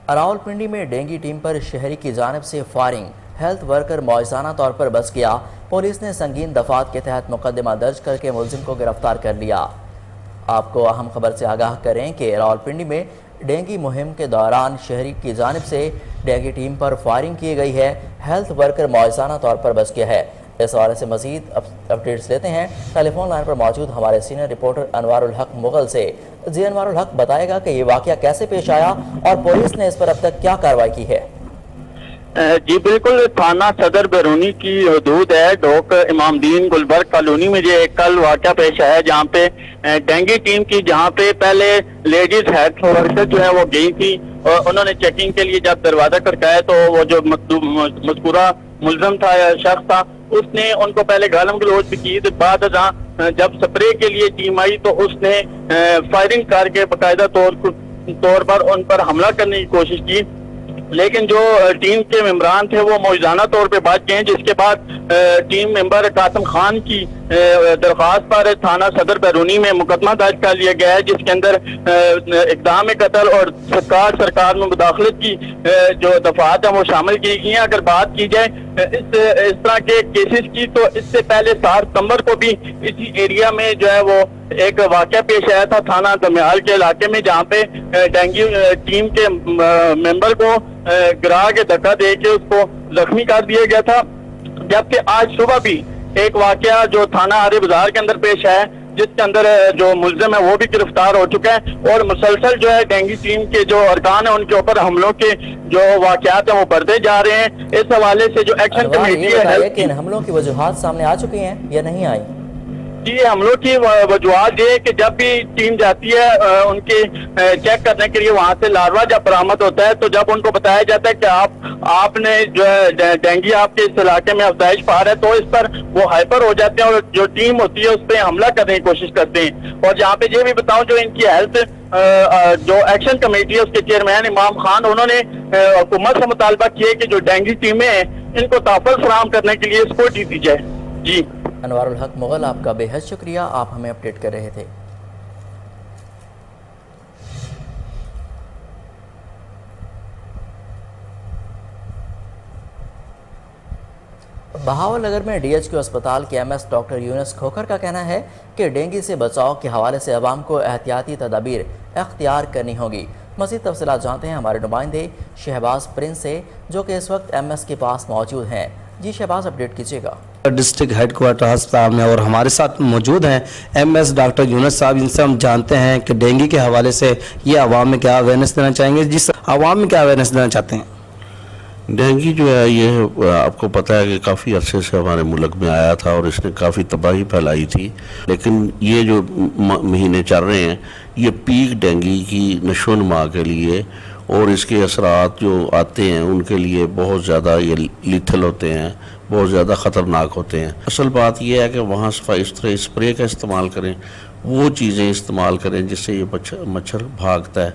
راولپنڈی میں ڈینگی ٹیم پر شہری کی جانب سے فائرنگ، ہیلتھ ورکر معجزانہ طور پر بچ گیا۔ پولیس نے سنگین دفعات کے تحت مقدمہ درج کر کے ملزم کو گرفتار کر لیا۔ آپ کو اہم خبر سے آگاہ کریں کہ راولپنڈی میں ڈینگی مہم کے دوران شہری کی جانب سے ڈینگی ٹیم پر فائرنگ کی گئی ہے، ہیلتھ ورکر معجزانہ طور پر بچ گیا ہے۔ اس حوالے سے مزید اپڈیٹس لیتے ہیں ٹیلی فون لائن پر موجود ہمارے سینئر رپورٹر انوار الحق مغل سے۔ جی انوار الحق، بتائے گا کہ یہ واقعہ کیسے پیش آیا اور پولیس نے اس پر اب تک کیا کارروائی کی ہے؟ جی بالکل، تھانہ صدر بیرونی کی حدود ہے ڈوک امام دین گلبرگ کالونی میں یہ کل واقعہ پیش آیا، جہاں پہ ڈینگی ٹیم کی جہاں پہ پہلے لیڈیز ہیلتھ ورکر جو ہے وہ گئی تھی اور انہوں نے چیکنگ کے لیے جب دروازہ کھٹکایا تو وہ جو مذکورہ ملزم تھا یا شخص تھا اس نے ان کو پہلے گالم گلوچ بھی کی، بعد ازاں جب سپرے کے لیے ٹیم آئی تو اس نے فائرنگ کر کے باقاعدہ طور پر ان پر حملہ کرنے کی کوشش کی، لیکن جو ٹیم کے ممبران تھے وہ موجزانہ طور پہ بچ گئے، جس کے بعد ٹیم ممبر قاسم خان کی درخواست پر تھانہ صدر بیرونی میں مقدمہ درج کر لیا گیا ہے، جس کے اندر اقدام قتل اور سرکار میں مداخلت کی جو دفعات ہیں وہ شامل کی گئی ہیں۔ اگر بات کی جائے اس طرح کے کیسز کی تو اس سے پہلے 7 ستمبر کو بھی اسی ایریا میں جو ہے وہ ایک واقعہ پیش آیا تھا تھانہ دمیال کے علاقے میں، جہاں پہ ڈینگی ٹیم کے ممبر کو گرا کے دھکا دے کے اس کو زخمی کر دیا گیا تھا، جبکہ آج صبح بھی ایک واقعہ جو تھانہ آرے بازار کے اندر پیش آیا جس کے اندر جو ملزم ہے وہ بھی گرفتار ہو چکا ہے، اور مسلسل جو ہے ڈینگی ٹیم کے جو ارکان ہیں ان کے اوپر حملوں کے جو واقعات ہیں وہ بڑھتے جا رہے ہیں۔ اس حوالے سے جو ایکشن کمیٹی ہے کہ ان حملوں کی وجوہات سامنے آ چکی ہیں یا نہیں آئی؟ جی، حملوں کی وجوہات یہ ہے کہ جب بھی ٹیم جاتی ہے ان کے چیک کرنے کے لیے وہاں سے لاروا جب برآمد ہوتا ہے تو جب ان کو بتایا جاتا ہے کہ آپ نے جو ہے ڈینگی آپ کے اس علاقے میں افزائش پا رہا ہے تو اس پر وہ ہائپر ہو جاتے ہیں اور جو ٹیم ہوتی ہے اس پہ حملہ کرنے کی کوشش کرتے ہیں۔ اور جہاں پہ یہ بھی بتاؤں جو ان کی ہیلتھ جو ایکشن کمیٹی ہے اس کے چیئرمین امام خان، انہوں نے حکومت سے مطالبہ کیا کہ جو ڈینگی ٹیمیں ہیں ان کو تحفظ فراہم کرنے کے لیے سکیورٹی دی جائے۔ جی انوار الحق مغل، آپ کا بے حد شکریہ، آپ ہمیں اپڈیٹ کر رہے تھے۔ بہاول نگر میں ڈی ایچ کیو اسپتال کے ایم ایس ڈاکٹر یونس کھوکھر کا کہنا ہے کہ ڈینگی سے بچاؤ کے حوالے سے عوام کو احتیاطی تدابیر اختیار کرنی ہوگی۔ مزید تفصیلات جانتے ہیں ہمارے نمائندے شہباز پرنس سے، جو کہ اس وقت ایم ایس کے پاس موجود ہیں۔ جی شہباز، اپڈیٹ کیجیے گا۔ ڈسٹرکٹ ہیڈ کوارٹر ہسپتال میں اور ہمارے ساتھ موجود ہیں ایم ایس ڈاکٹر یونس صاحب، ان سے ہم جانتے ہیں کہ ڈینگی کے حوالے سے یہ عوام میں کیا اویئرنیس دینا چاہیں گے۔ جس عوام میں کیا اویئرنیس دینا چاہتے ہیں؟ ڈینگی جو ہے یہ آپ کو پتہ ہے کہ کافی عرصے سے ہمارے ملک میں آیا تھا اور اس نے کافی تباہی پھیلائی تھی، لیکن یہ جو مہینے چل رہے ہیں یہ پیک ڈینگی کی نشو و نما کے لیے اور اس کے اثرات جو آتے ہیں ان کے لیے بہت زیادہ یہ لیتھل ہوتے ہیں، بہت زیادہ خطرناک ہوتے ہیں۔ اصل بات یہ ہے کہ وہاں صفائی ستھرائی اسپرے کا استعمال کریں، وہ چیزیں استعمال کریں جس سے یہ مچھر بھاگتا ہے،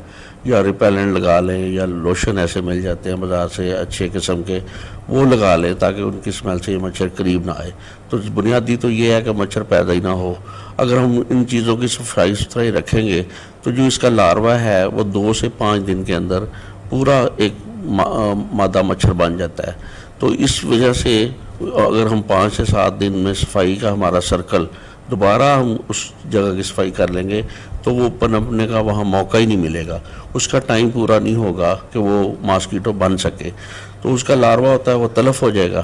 یا ریپیلنٹ لگا لیں یا لوشن ایسے مل جاتے ہیں بازار سے اچھے قسم کے، وہ لگا لیں تاکہ ان کی اسمیل سے یہ مچھر قریب نہ آئے۔ تو بنیادی تو یہ ہے کہ مچھر پیدا ہی نہ ہو۔ اگر ہم ان چیزوں کی صفائی ستھرائی رکھیں گے تو جو اس کا لاروا ہے وہ 2 سے 5 دن کے اندر پورا ایک مادہ مچھر بن جاتا ہے۔ تو اس وجہ سے اگر ہم 5 سے 7 دن میں صفائی کا ہمارا سرکل دوبارہ ہم اس جگہ کی صفائی کر لیں گے تو وہ پنپنے کا وہاں موقع ہی نہیں ملے گا، اس کا ٹائم پورا نہیں ہوگا کہ وہ ماسکیٹو بن سکے، تو اس کا لاروا ہوتا ہے وہ تلف ہو جائے گا۔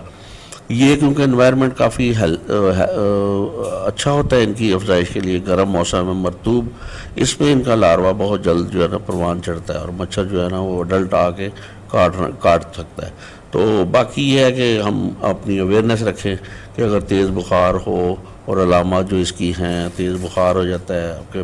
یہ کیونکہ انوائرمنٹ کافی اچھا ہوتا ہے ان کی افزائش کے لیے، گرم موسم میں مرطوب، اس میں ان کا لاروا بہت جلد جو ہے نا پروان چڑھتا ہے اور مچھر جو ہے نا وہ اڈلٹ آ کے کاٹ سکتا ہے۔ تو باقی یہ ہے کہ ہم اپنی اویئرنیس رکھیں کہ اگر تیز بخار ہو اور علامات جو اس کی ہیں، تیز بخار ہو جاتا ہے، آپ کے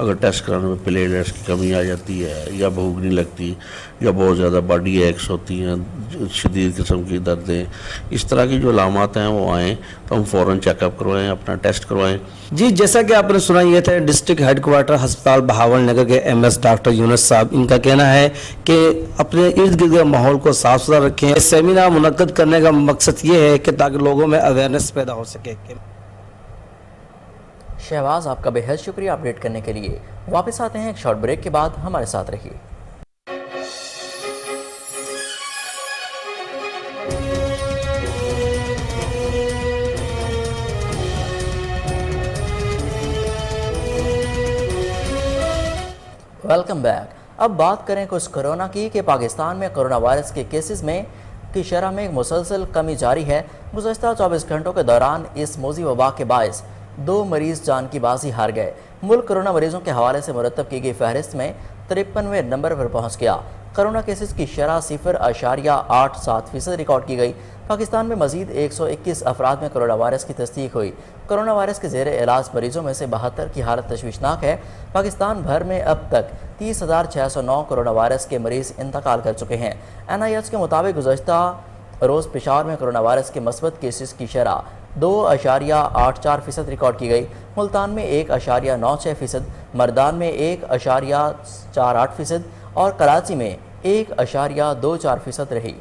अगर टेस्ट कराने में प्लेटलेट्स की कमी आ जाती है या भूख नहीं लगती या बहुत ज़्यादा बॉडी एक्स होती हैं, शदीद किस्म की दर्दें, इस तरह की जो अलामात हैं वो आएँ तो हम फ़ौरन चेकअप करवाएं, अपना टेस्ट करवाएं। जी, जैसा कि आपने सुना, ये थे डिस्ट्रिक्ट हेडक्वार्टर अस्पताल बहावल नगर के MS डॉक्टर यूनुस साहब। इनका कहना है कि अपने इर्द गिर्द के माहौल को साफ सुथरा रखें। इस सेमिनार मुनक्कद करने का मकसद ये है कि ताकि लोगों में अवेयरनेस पैदा हो सके। शहबाज, आपका बेहद शुक्रिया अपडेट करने के लिए। वापस आते हैं एक शॉर्ट ब्रेक के बाद, हमारे साथ रहिए। Welcome back. अब बात करें कुछ कोरोना की कि पाकिस्तान में कोरोना वायरस के केसेस में की शरह में मुसलसल कमी जारी है। गुज़श्ता 24 घंटों के दौरान इस मौजी वबा के बायस 2 मरीज़ जान की बाजी हार गए। मुल्क कोरोना मरीजों के हवाले से मुरतब की गई फहरिस्त में 53वें नंबर पर पहुँच गया। कोरोना केसेस की शरह 0.87% रिकॉर्ड की गई। पाकिस्तान में मजीद 121 अफराद में कोरोना वायरस की तस्दीक हुई। कोरोना वायरस के ज़ेर इलाज मरीजों में से 72 की हालत तशवीशनाक है। पाकिस्तान भर में अब तक 30,609 कोरोना वायरस के मरीज़ इंतकाल कर चुके हैं। NIH के मुताबिक गुज़श्ता रोज़ पेशावर में कोरोना वायरस के मस्बत केसेस की शरह 2.84% रिकॉर्ड की गई। मुल्तान में 1.96%, मर्दान में 1.48% और कराची में 1.24% रही।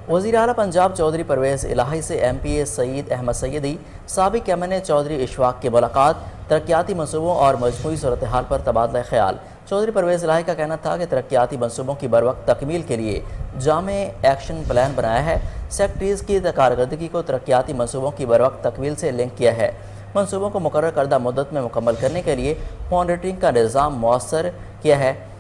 वज़ीर आला पंजाब चौधरी परवेज़ इलाही से MPA सईद अहमद सैयदी, साबिक MNA चौधरी इशफाक की मुलाकात, तरक्याती मनसूबों और मजमूई सूरत हाल पर तबादला ख्याल। चौधरी परवेज़ इलाही का कहना था कि तरक्याती मनसूबों की बरवक्त तकमील के लिए जामे एक्शन प्लान बनाया है। सेक्रेटरीज़ की कारकर्दगी को तरक्याती मनसूबों की बरवक्त तकमील से लिंक किया है। मनसूबों को मुकर्रर करदा मुद्दत में मुकम्मल करने के लिए मॉनिटरिंग का निज़ाम मौसर किया है।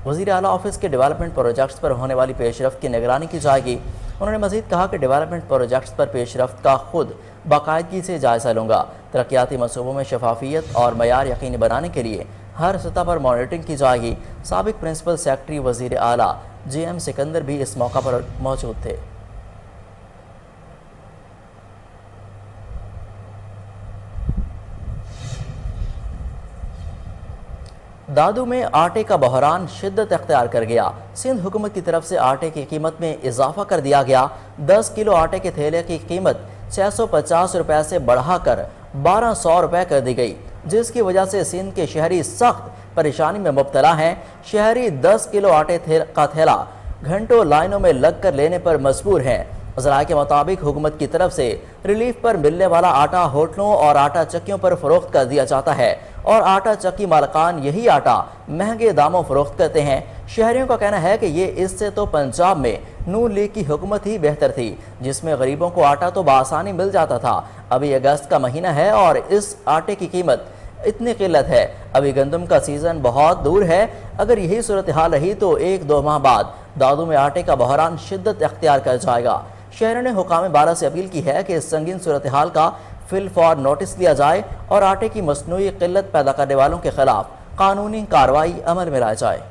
वज़ीर आला ऑफिस के डेवलपमेंट प्रोजेक्ट्स पर होने वाली पेशरफ्त की निगरानी की जाएगी। उन्होंने मज़ीद कहा कि डेवलपमेंट प्रोजेक्ट्स पर पेशरफ्त का खुद बाकायदगी से जायज़ा लूँगा। तरक्याती मनसूबों में शफाफियत और मयार यकीनी बनाने के लिए हर सतह पर मॉनिटरिंग की जाएगी। साबिक प्रिंसिपल सेक्रेटरी वज़ीर आला JM सिकंदर भी इस मौका पर मौजूद थे। दादू में आटे का बहरान शिद्दत अख्तियार कर गया। सिंध हुकूमत की तरफ से आटे की कीमत में इजाफा कर दिया गया। 10 किलो आटे के थैले की कीमत 650 रुपये से बढ़ाकर 1200 रुपये कर दी गई, जिसकी वजह से सिंध के शहरी सख्त परेशानी में मुब्तला हैं। शहरी 10 किलो आटे का थैला घंटों लाइनों में लग कर लेने पर मजबूर हैं। ज़राए के मुताबिक हुकूमत की तरफ से रिलीफ पर मिलने वाला आटा होटलों और आटा चक्कियों पर फरोख्त कर दिया जाता है और आटा चक्की मालकान यही आटा महंगे दामों फरोख्त करते हैं। शहरियों का कहना है कि ये इससे तो पंजाब में नून लीग की हुकूमत ही बेहतर थी, जिसमें गरीबों को आटा तो बआसानी मिल जाता था। अभी अगस्त का महीना है और इस आटे की कीमत इतनी किल्लत है। अभी गंदम का सीज़न बहुत दूर है। अगर यही सूरत हाल रही तो 1-2 माह बाद दादू में आटे का बहरान शिद्दत अख्तियार कर जाएगा। शहरों ने हुकाम बारा से अपील की है कि इस संगीन सूरत हाल का फिलफौर नोटिस लिया जाए और आटे की मसनूई किल्लत पैदा करने वालों के खिलाफ कानूनी कार्रवाई अमल में लाई जाए।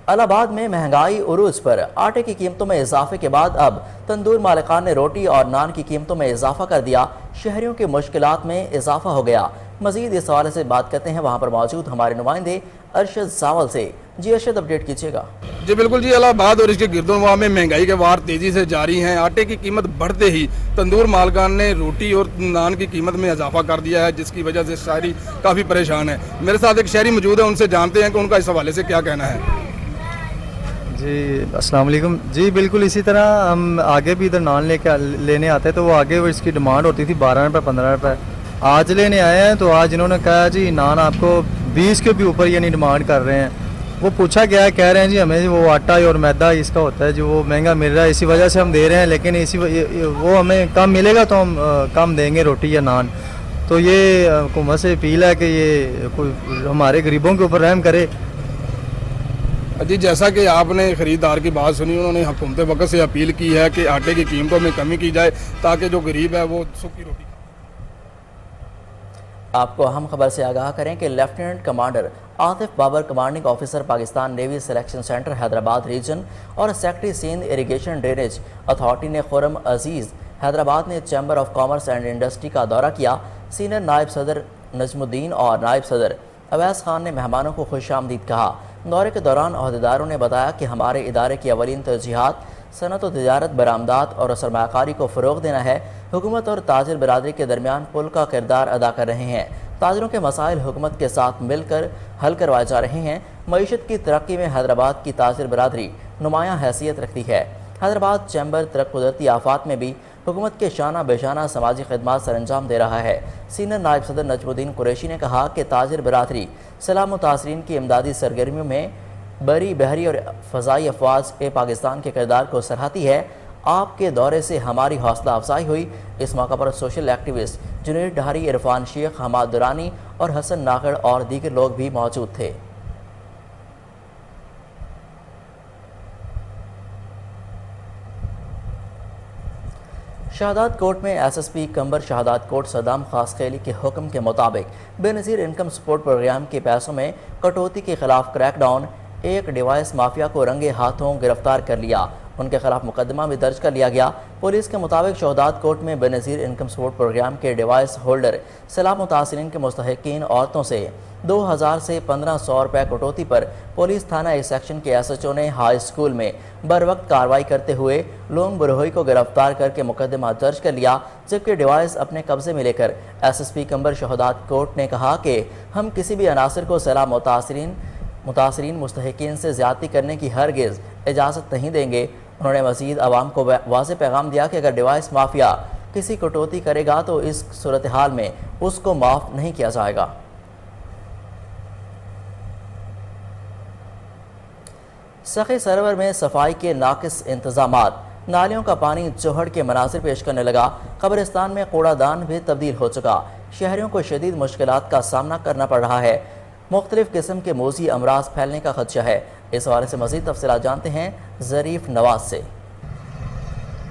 इलाहाबाद में महंगाई उरूज पर, आटे की कीमतों में इजाफे के बाद अब तंदूर मालिकान ने रोटी और नान की कीमतों में इजाफा कर दिया। शहरियों की मुश्किलात में इजाफा हो गया। मजीद इस हवाले से बात करते हैं वहाँ पर मौजूद हमारे नुमाइंदे अरशद सावल से। जी अरशद, अपडेट कीजिएगा। जी बिल्कुल जी, इलाहाबाद और इसके गिरदोनवा में महंगाई के वार तेजी से जारी हैं। आटे की कीमत बढ़ते ही तंदूर मालकान ने रोटी और नान की कीमत में इजाफा कर दिया है, जिसकी वजह से शहरी काफ़ी परेशान है। मेरे साथ एक शहरी मौजूद है, उनसे जानते हैं कि उनका इस हवाले से क्या कहना है। जी अस्सलाम वालेकुम। जी बिल्कुल इसी तरह हम आगे भी इधर नान लेने आते हैं तो वो आगे वो इसकी डिमांड होती थी 12 रुपये 15 रुपये। आज लेने आए हैं तो आज इन्होंने कहा जी नान आपको 20 के भी ऊपर यानी डिमांड कर रहे हैं। वो पूछा गया है, कह रहे हैं जी हमें वो आटा और मैदा इसका होता है जो वो महंगा मिल रहा है, इसी वजह से हम दे रहे हैं, लेकिन वो हमें कम मिलेगा तो हम कम देंगे रोटी या नान। तो ये हुकूमत से अपील है कि ये कोई हमारे गरीबों के ऊपर रहम करे। जी जैसा कि आपने ख़रीदार की बात सुनी, उन्होंने हुकूमत वक्त से अपील की है कि आटे की कीमतों में कमी की जाए ताकि जो गरीब है वो सूखी रोटी। آپ کو اہم خبر سے آگاہ کریں کہ lieutenant commander Asif Babar commanding officer Pakistan navy selection centre Hyderabad region اور secretary Sindh irrigation drainage authority نے خرم عزیز حیدرآباد نے chamber of commerce and industry کا دورہ کیا. سینئر نائب صدر نجم الدین اور نائب صدر اویس خان نے مہمانوں کو خوش آمدید کہا. دورے کے دوران عہدیداروں نے بتایا کہ ہمارے ادارے کی اولین ترجیحات صنعت و تجارت، برآمدات اور سرمایہ کاری کو فروغ دینا ہے. حکومت اور تاجر برادری کے درمیان پل کا کردار ادا کر رہے ہیں. تاجروں کے مسائل حکومت کے ساتھ مل کر حل کروائے جا رہے ہیں. معیشت کی ترقی میں حیدرآباد کی تاجر برادری نمایاں حیثیت رکھتی ہے. حیدرآباد چیمبر قدرتی آفات میں بھی حکومت کے شانہ بے شانہ سماجی خدمات سر انجام دے رہا ہے. سینئر نائب صدر نجم الدین قریشی نے کہا کہ تاجر برادری سیلاب متاثرین کی امدادی سرگرمیوں میں بری، بحری اور فضائی افواج پاکستان کے کردار کو سراہتی ہے. آپ کے دورے سے ہماری حوصلہ افزائی ہوئی. اس موقع پر سوشل ایکٹیوسٹ جنید ڈھاری، عرفان شیخ، حماد درانی اور حسن ناگڑ اور دیگر لوگ بھی موجود تھے. شہادات کوٹ میں ایس ایس پی کمبر شہادات کوٹ صدام خاص خیلی کے حکم کے مطابق بے نظیر انکم سپورٹ پروگرام کے پیسوں میں کٹوتی کے خلاف کریک ڈاؤن. ایک ڈیوائس مافیا کو رنگے ہاتھوں گرفتار کر لیا. ان کے خلاف مقدمہ بھی درج کر لیا گیا. پولیس کے مطابق شہادات کوٹ میں بے نظیر انکم سپورٹ پروگرام کے ڈیوائس ہولڈر سیلاب متاثرین کے مستحقین عورتوں سے 2000 سے 1500 روپے کٹوتی پر پولیس تھانہ اے سیکشن کے ایس ایچ او نے ہائی اسکول میں بروقت کارروائی کرتے ہوئے لونگ بروہی کو گرفتار کر کے مقدمہ درج کر لیا. جبکہ ڈیوائس اپنے قبضے میں لے کر ایس ایس پی کمبر شہادات کوٹ نے کہا کہ ہم کسی بھی عناصر کو سیلاب متاثرین مستحقین سے زیادتی کرنے کی ہرگز اجازت نہیں دیں گے. انہوں نے مزید عوام کو واضح پیغام دیا کہ اگر ڈیوائس مافیا کسی کٹوتی کرے گا تو اس صورتحال میں اس کو معاف نہیں کیا جائے گا. سخی سرور میں صفائی کے ناقص انتظامات، نالیوں کا پانی جوہڑ کے مناظر پیش کرنے لگا. قبرستان میں کوڑا دان بھی تبدیل ہو چکا. شہریوں کو شدید مشکلات کا سامنا کرنا پڑ رہا ہے. مختلف قسم کے موذی امراض پھیلنے کا خدشہ ہے. اس حوالے سے مزید تفصیلات جانتے ہیں ظریف نواز سے.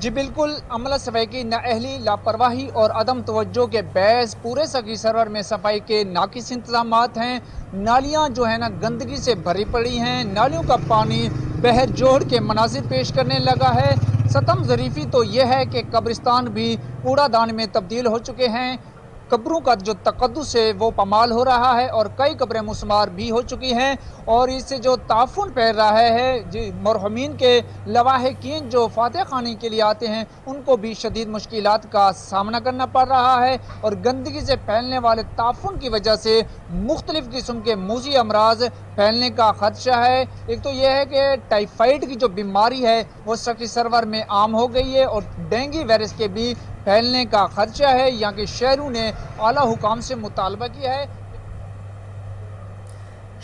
جی بالکل، عملہ صفائی کی نااہلی، لاپرواہی اور عدم توجہ کے باعث پورے سخی سرور میں صفائی کے ناقص انتظامات ہیں. نالیاں جو ہے نا گندگی سے بھری پڑی ہیں. نالیوں کا پانی بہر جوہڑ کے مناظر پیش کرنے لگا ہے. ستم ظریفی تو یہ ہے کہ قبرستان بھی کوڑا دان میں تبدیل ہو چکے ہیں. قبروں کا جو تقدس ہے وہ پامال ہو رہا ہے اور کئی قبریں مسمار بھی ہو چکی ہیں. اور اس سے جو تعفن پھیل رہا ہے، مرحومین کے لواحقین جو فاتح خانی کے لیے آتے ہیں ان کو بھی شدید مشکلات کا سامنا کرنا پڑ رہا ہے. اور گندگی سے پھیلنے والے تعفن کی وجہ سے مختلف قسم کے موذی امراض پھیلنے کا خدشہ ہے. ایک تو یہ ہے کہ ٹائیفائڈ کی جو بیماری ہے وہ سخی سرور میں عام ہو گئی ہے اور ڈینگی وائرس کے بھی پھیلنے کا خدشہ ہے. یہاں کے شہریوں نے اعلیٰ حکام سے مطالبہ کیا ہے.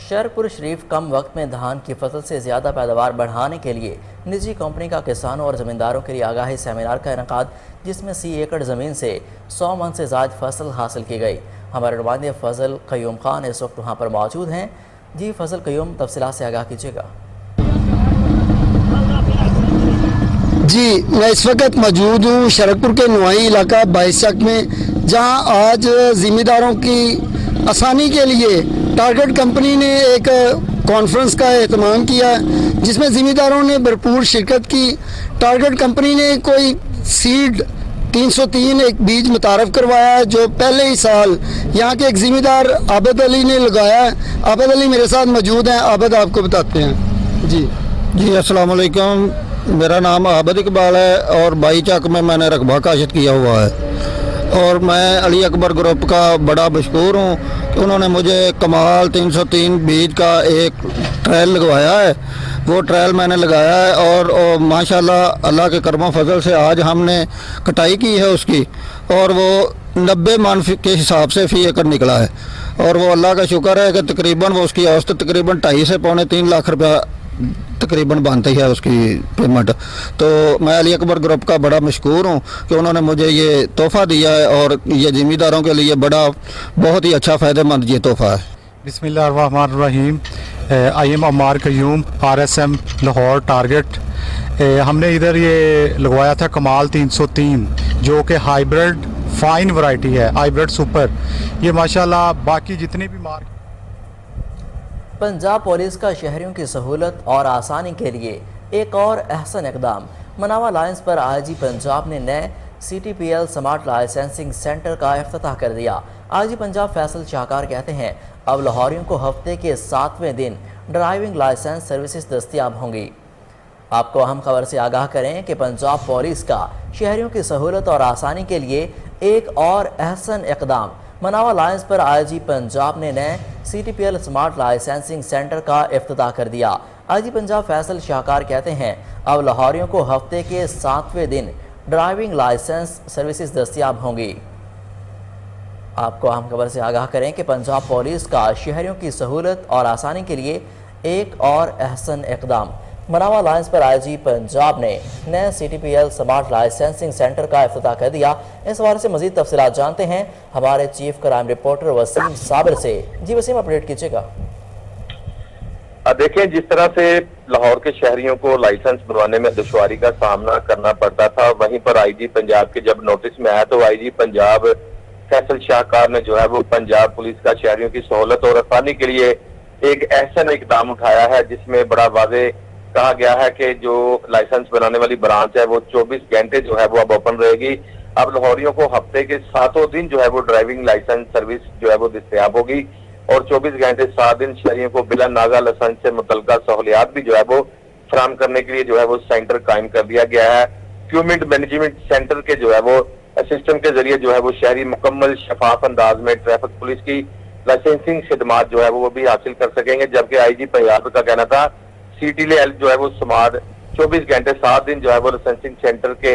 شرپور شریف کم وقت میں دھان کی فصل سے زیادہ پیداوار بڑھانے کے لیے نجی کمپنی کا کسانوں اور زمینداروں کے لیے آگاہی سیمینار کا انعقاد، جس میں 30 ایکڑ زمین سے 100 من سے زائد فصل حاصل کی گئی. ہمارے نمائندے فضل قیوم خان اس وقت وہاں پر موجود ہیں. جی فضل قیوم، تفصیلات سے آگاہ کیجیے گا. جی میں اس وقت موجود ہوں شرکپور کے نوائی علاقہ 22 چک میں، جہاں آج ذمہ داروں کی آسانی کے لیے ٹارگٹ کمپنی نے ایک کانفرنس کا اہتمام کیا، جس میں ذمہ داروں نے بھرپور شرکت کی. ٹارگٹ کمپنی نے کوئی سیڈ 303 ایک بیج متعارف کروایا ہے جو پہلے ہی سال یہاں کے ایک ذمہ دار عابد علی نے لگایا ہے. عابد علی میرے ساتھ موجود ہیں. عابد آپ کو بتاتے ہیں. جی السلام علیکم، میرا نام عابد اقبال ہے اور 22 چک میں نے رقبہ کاشت کیا ہوا ہے. اور میں علی اکبر گروپ کا بڑا مشکور ہوں کہ انہوں نے مجھے کمال 303 بیج کا ایک ٹرائل لگوایا ہے. وہ ٹرائل میں نے لگایا ہے اور ماشاءاللہ اللہ کے کرم و فضل سے آج ہم نے کٹائی کی ہے اس کی، اور وہ 90 من کے حساب سے فی ایکڑ نکلا ہے. اور وہ اللہ کا شکر ہے کہ تقریباً وہ اس کی اوسط تقریباً 2.5 سے 3.25 لاکھ روپیہ تقریباً بنتی ہے اس کی پیمنٹ. تو میں علی اکبر گروپ کا بڑا مشکور ہوں کہ انہوں نے مجھے یہ تحفہ دیا ہے اور یہ ذمہ داروں کے لیے بہت ہی اچھا فائدہ مند یہ تحفہ ہے. بسم اللہ الرحمن الرحیم. I am Ammar Qayyum, RSM Lahore target. ہم نے ادھر یہ لگوایا تھا کمال 303 جو کہ ہائیبرڈ फाइन वैरायटी है हाइब्रिड सुपर, ये माशाल्लाह बाकी जितनी भी मार्केट। पंजाब पुलिस का शहरियों की सहूलत और आसानी के लिए एक और अहसन इकदाम। मनावा लाइन्स पर आईजी पंजाब ने नए CTPL स्मार्ट लाइसेंसिंग सेंटर का इफ्तिताह कर दिया। आईजी पंजाब फैसल शाहकार कहते हैं अब लाहौरियों को हफ्ते के 7वें दिन ड्राइविंग लाइसेंस सर्विसेज दस्तियाब होंगी। आपको अहम खबर से आगाह करें कि पंजाब पुलिस का शहरियों की सहूलत और आसानी के लिए एक और अहसन इकदाम। मनावा लाइन्स पर आईजी पंजाब ने नए CTPL स्मार्ट लाइसेंसिंग सेंटर का इफ्तिताह कर दिया। आईजी पंजाब फैसल शाहकार कहते हैं अब लाहौरियों को हफ्ते के 7वें दिन ड्राइविंग लाइसेंस सर्विसेज दस्तियाब होंगी। आपको अहम खबर से आगाह करें कि पंजाब पुलिस का शहरियों की सहूलत और आसानी के लिए एक और अहसन इकदाम। मनावा लाइन्स पर आईजी पंजाब ने नए CTPL स्मार्ट लाइसेंसिंग सेंटर का इफ्तिताह कर दिया। इस बारे से मजीद तफसीलात जानते हैं हमारे chief crime reporter Waseem Sabir से। जी वसीम, अपडेट कीजिएगा। देखें, जिस तरह से लाहौर के शहरियों को लाइसेंस बनवाने में दुश्वारी का सामना करना पड़ता था, वहीं पर आईजी पंजाब के जब नोटिस में आया तो आईजी पंजाब फैसल शाहकार ने जो है वो पंजाब पुलिस का शहरियों की सहूलत और आसानी के लिए एक अहसन इकदाम उठाया है, जिसमें बड़ा वाज़े कहा गया है कि जो लाइसेंस बनाने वाली ब्रांच है वो 24 घंटे जो है वो अब ओपन रहेगी। अब लाहौरियों को हफ्ते के 7 दिन जो है वो ड्राइविंग लाइसेंस सर्विस जो है वो दस्तयाब होगी और 24 घंटे 7 दिन शहरियों को बिला नागा लाइसेंस से मुतल्लिका सहूलियात भी जो है वो फराहम करने के लिए जो है वो सेंटर कायम कर दिया गया है। क्यूमेंट मैनेजमेंट सेंटर के जो है वो सिस्टम के जरिए जो है वो शहरी मुकम्मल शफाफ अंदाज में ट्रैफिक पुलिस की लाइसेंसिंग खिदमात जो है वो भी हासिल कर सकेंगे। जबकि आईजी पंजाब का कहना था CTPL जो है वो स्मार्ट 24 घंटे 7 दिन जो है वो लाइसेंसिंग सेंटर के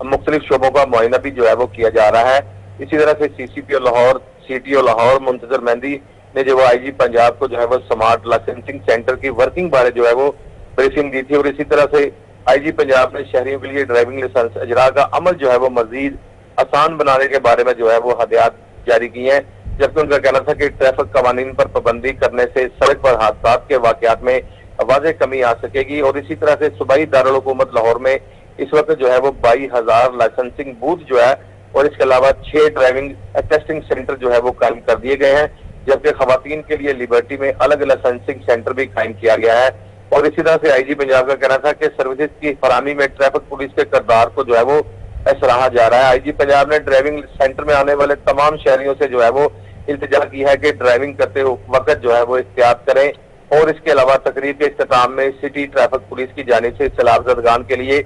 मुख्तलिफ शोबों का मुआयना भी जो है वो किया जा रहा है। इसी तरह से CCPO लाहौर, CTO लाहौर मुंतजर मेहंदी ने जो आईजी पंजाब को जो है वो स्मार्ट लाइसेंसिंग सेंटर की वर्किंग बारे जो है वो ब्रीफिंग दी थी और इसी तरह से आईजी पंजाब ने शहरियों के लिए ड्राइविंग लाइसेंस अजरा का अमल जो है वो मजीद आसान बनाने के बारे में जो है वो हदायत जारी की हैं। जबकि उनका कहना था कि ट्रैफिक कवानीन पर पाबंदी करने से सड़क पर हादसा के वाकयात में वाज़ेह कमी आ सकेगी और इसी तरह से सूबाई दारुल हुकूमत लाहौर में इस वक्त जो है वो 22,000 लाइसेंसिंग बूथ जो है और इसके अलावा 6 ड्राइविंग टेस्टिंग सेंटर जो है वो कायम कर दिए गए हैं। जबकि खवातीन के लिए लिबर्टी में अलग लाइसेंसिंग सेंटर भी कायम किया गया है। और इसी तरह से आईजी पंजाब का कहना था कि सर्विसेज की फराहमी में ट्रैफिक पुलिस के किरदार को जो है वो सराहा जा रहा है। आईजी पंजाब ने ड्राइविंग सेंटर में आने वाले तमाम शहरियों से जो है वो इल्तिजा की है कि ड्राइविंग करते वक्त जो है वो एहतियात करें और इसके अलावा तकरीब के इख्तिताम में सिटी ट्रैफिक पुलिस की जानिब से सैलाब के लिए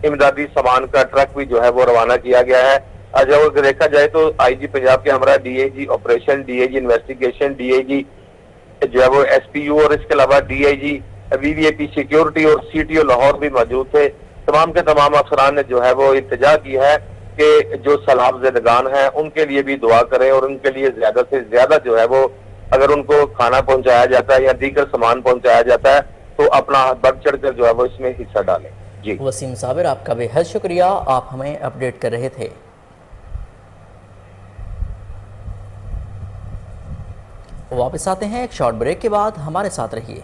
इमदादी सामान का ट्रक भी जो है वो रवाना किया गया है। जब देखा जाए तो आईजी पंजाब के हमरा DIG operation, DIG investigation, DIG जो है वो SPU और इसके अलावा DIG VVIP सिक्योरिटी और CTO लाहौर भी मौजूद थे। तमाम के तमाम अफसरान ने जो है वो इल्तिजा की है कि जो सैलाब ज़दगान हैं उनके लिए भी दुआ करें और उनके लिए ज्यादा से ज्यादा जो है वो अगर उनको खाना पहुंचाया जाता है या दीगर सामान पहुंचाया जाता है तो अपना बढ़ चढ़ कर जो है वो इसमें हिस्सा डालें। जी वसीम साबिर, आपका बेहद शुक्रिया, आप हमें अपडेट कर रहे थे। वापस आते हैं एक शॉर्ट ब्रेक के बाद, हमारे साथ रहिए।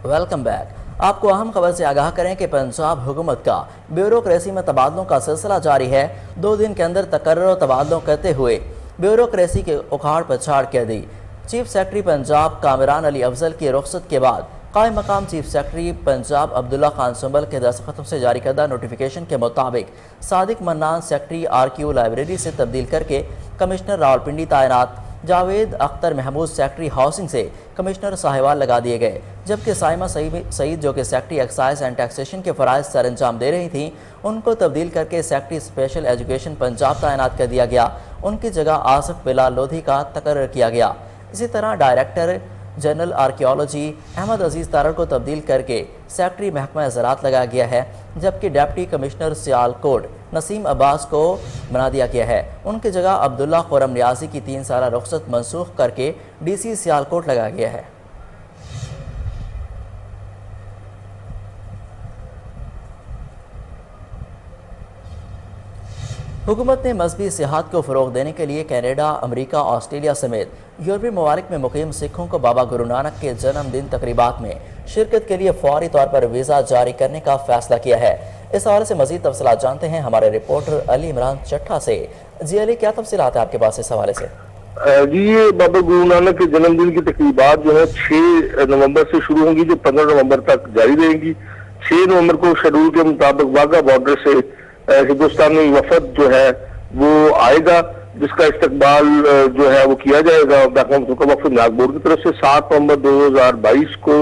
Welcome back. आपको अहम खबर से आगाह करें कि पंजाब हुकूमत का ब्यूरोक्रेसी में तबादलों का सिलसिला जारी है। 2 दिन के अंदर तकर्रर तबादलों करते हुए ब्यूरोक्रेसी के उखाड़ पछाड़ कर दी। चीफ सेक्रेटरी पंजाब कामरान अली अफजल की रुखसत के बाद कायम मकाम चीफ सेक्रेटरी पंजाब अब्दुल्ला खान सुंबल के दस्तखतों से जारी करदा नोटिफिकेशन के मुताबिक Sadiq mannan secretary RQ library से तब्दील करके कमिश्नर रावलपिंडी तैनात, जावेद अख्तर महमूद सेक्रेटरी हाउसिंग से कमिश्नर साहिवाल लगा दिए गए। जबकि साइमा सईद जो कि सेक्रेटरी एक्साइज एंड टैक्सेशन के फ़राइज़ सर अंजाम दे रही थी, उनको तब्दील करके सेक्रेटरी स्पेशल एजुकेशन पंजाब तैनात कर दिया गया। उनकी जगह आसिफ बिलाल लोधी का तकर्रर किया गया। इसी तरह डायरेक्टर जनरल आर्कियोलॉजी अहमद अजीज़ तारड़ को तब्दील करके सेक्रेटरी महकमा ज़राअत लगाया गया है। جبکہ ڈپٹی کمشنر سیالکوٹ نسیم عباس کو بنا دیا گیا ہے۔ ان کی جگہ عبداللہ خرم نیازی کی 3 سالہ رخصت منسوخ کر کے ڈی سی سیالکوٹ لگایا گیا ہے۔ حکومت نے مذہبی سیاحت کو فروغ دینے کے لیے کینیڈا، امریکہ، آسٹریلیا سمیت یورپی ممالک میں مقیم سکھوں کو بابا گرو نانک کے جنم دن تقریبات میں شرکت کے لیے فوری طور پر ویزا جاری کرنے کا فیصلہ کیا ہے۔ اس حوالے سے مزید تفصیلات جانتے ہیں ہمارے رپورٹر علی عمران چٹھا سے۔ جی علی، کیا تفصیلات ہیں آپ کے پاس اس حوالے سے؟ جی، یہ بابا گرو نانک کے جنم دن کی تقریبات جو ہے 6 نومبر سے شروع ہوں گی، جو 15 نومبر تک جاری رہیں گی۔ 6 نومبر کو شیڈول کے مطابق واگا بارڈر سے ہندوستانی وفد جو ہے وہ آئے گا، جس کا استقبال جو ہے وہ کیا جائے گا محکمہ متوقع وقف ناگپور کی طرف سے۔ 7 نومبر 2022 کو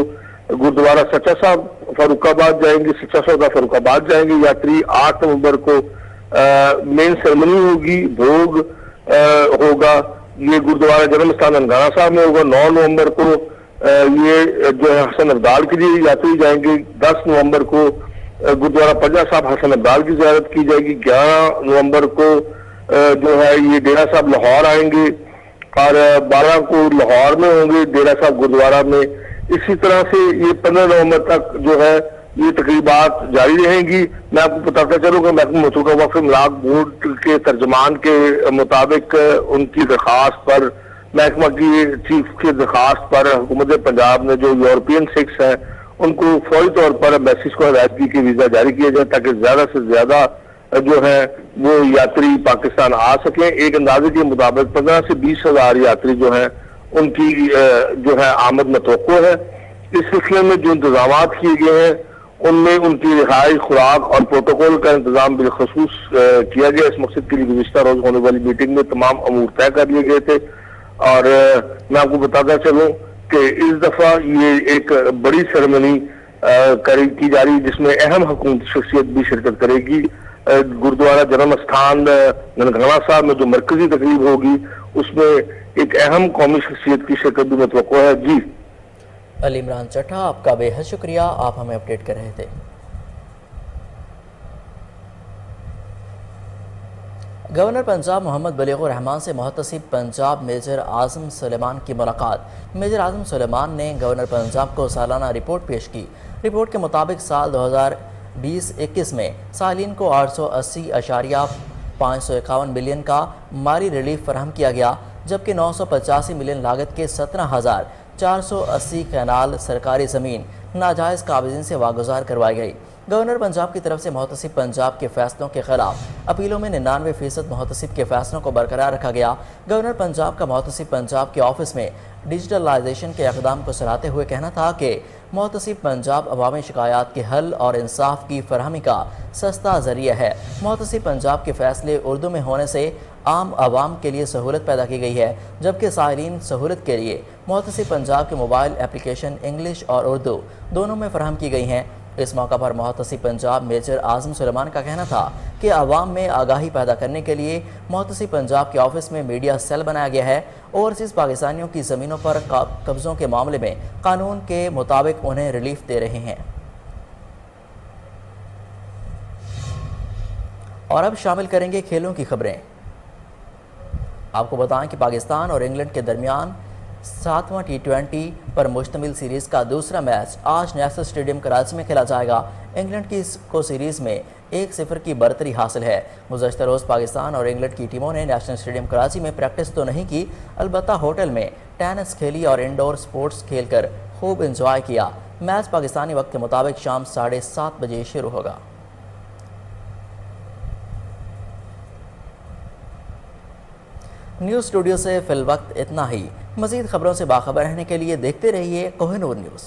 گردوارہ سچا صاحب فاروق آباد جائیں گے، سچا سودا فاروق آباد جائیں گے یاتری۔ 8 نومبر کو مین سیرمنی ہوگی، بھوگ ہوگا، یہ گردوارہ جنم استھان ننکانہ صاحب میں ہوگا۔ 9 نومبر کو یہ جو ہے حسن ابدال کے لیے یاتری جائیں گے۔ 10 نومبر کو گردوارہ پنجہ صاحب حسن ابدال کی زیارت کی جائے گی۔ 11 نومبر کو جو ہے یہ ڈیرہ صاحب لاہور آئیں گے اور 12 کو لاہور میں ہوں گے ڈیرہ صاحب گردوارہ میں۔ اسی طرح سے یہ 15 نومبر تک جو ہے یہ تقریبات جاری رہیں گی۔ میں آپ کو بتاتا چلوں کہ محکمہ متوقع وقف املاک بورڈ کے ترجمان کے مطابق ان کی درخواست پر، محکمہ کی چیف کی درخواست پر حکومت پنجاب نے جو یورپین سکھس ہیں ان کو فوری طور پر ایمبیسیز کو ہدایت کی کہ ویزا جاری کیا جائے تاکہ زیادہ سے زیادہ جو ہے وہ یاتری پاکستان آ سکیں۔ ایک اندازے کے مطابق 15 سے 20 ہزار یاتری جو ہیں ان کی جو ہے آمد متوقع ہے۔ اس سلسلے میں جو انتظامات کیے گئے ہیں ان میں ان کی رہائش، خوراک اور پروٹوکول کا انتظام بالخصوص کیا گیا۔ اس مقصد کے لیے گزشتہ روز ہونے والی میٹنگ میں تمام امور طے کر لیے گئے تھے۔ اور میں آپ کو بتاتا چلوں کہ اس دفعہ یہ ایک بڑی سیرمنی کی جا رہی جس میں اہم حکومتی شخصیت بھی شرکت کرے گی۔ گردوارہ جنم استھان ننکانہ صاحب میں جو مرکزی تقریب ہوگی اس میں ایک اہم قومی شخصیت کی شرکت بھی متوقع ہے۔ جی علی عمران چٹھا، آپ کا بے حد شکریہ، آپ ہمیں اپڈیٹ کر رہے تھے۔ گورنر پنجاب محمد بلیغ الرحمان سے محتسب پنجاب میجر اعظم سلیمان کی ملاقات۔ میجر اعظم سلیمان نے گورنر پنجاب کو سالانہ رپورٹ پیش کی۔ رپورٹ کے مطابق سال 2020-21 میں سائلین کو 880.551 ملین کا مالی ریلیف فراہم کیا گیا، جبکہ 985 ملین لاگت کے 17,480 کینال سرکاری زمین ناجائز قابضین سے واگزار کروائی گئی۔ گورنر پنجاب کی طرف سے محتسب پنجاب کے فیصلوں کے خلاف اپیلوں میں 99% محتسب کے فیصلوں کو برقرار رکھا گیا۔ گورنر پنجاب کا محتسب پنجاب کے آفس میں ڈیجیٹلائزیشن کے اقدام کو سراہتے ہوئے کہنا تھا کہ محتسب پنجاب عوامی شکایات کے حل اور انصاف کی فراہمی کا سستا ذریعہ ہے۔ محتسب پنجاب کے فیصلے اردو میں ہونے سے عام عوام کے لیے سہولت پیدا کی گئی ہے، جبکہ سائلین سہولت کے لیے محتسب پنجاب کے موبائل اپلیکیشن انگلش اور اردو دونوں میں فراہم کی گئی ہیں۔ اس موقع پر محتسب پنجاب میجر اعظم سلیمان کا کہنا تھا کہ عوام میں آگاہی پیدا کرنے کے لیے محتسب پنجاب کے آفس میں میڈیا سیل بنایا گیا ہے۔ اوورسیز پاکستانیوں کی زمینوں پر قبضوں کے معاملے میں قانون کے مطابق انہیں ریلیف دے رہے ہیں۔ اور اب شامل کریں گے کھیلوں کی خبریں۔ آپ کو بتائیں کہ پاکستان اور انگلینڈ کے درمیان 7واں T20 پر مشتمل سیریز کا دوسرا میچ آج نیشنل اسٹیڈیم کراچی میں کھیلا جائے گا۔ انگلینڈ کو سیریز میں 1-0 کی برتری حاصل ہے۔ گزشتہ روز پاکستان اور انگلینڈ کی ٹیموں نے نیشنل اسٹیڈیم کراچی میں پریکٹس تو نہیں کی، البتہ ہوٹل میں ٹینس کھیلی اور انڈور سپورٹس کھیل کر خوب انجوائے کیا۔ میچ پاکستانی وقت کے مطابق شام 7:30 بجے شروع ہوگا۔ نیوز اسٹوڈیو سے فی الوقت اتنا ہی۔ مزید خبروں سے باخبر رہنے کے لیے دیکھتے رہیے کوہ نور نیوز۔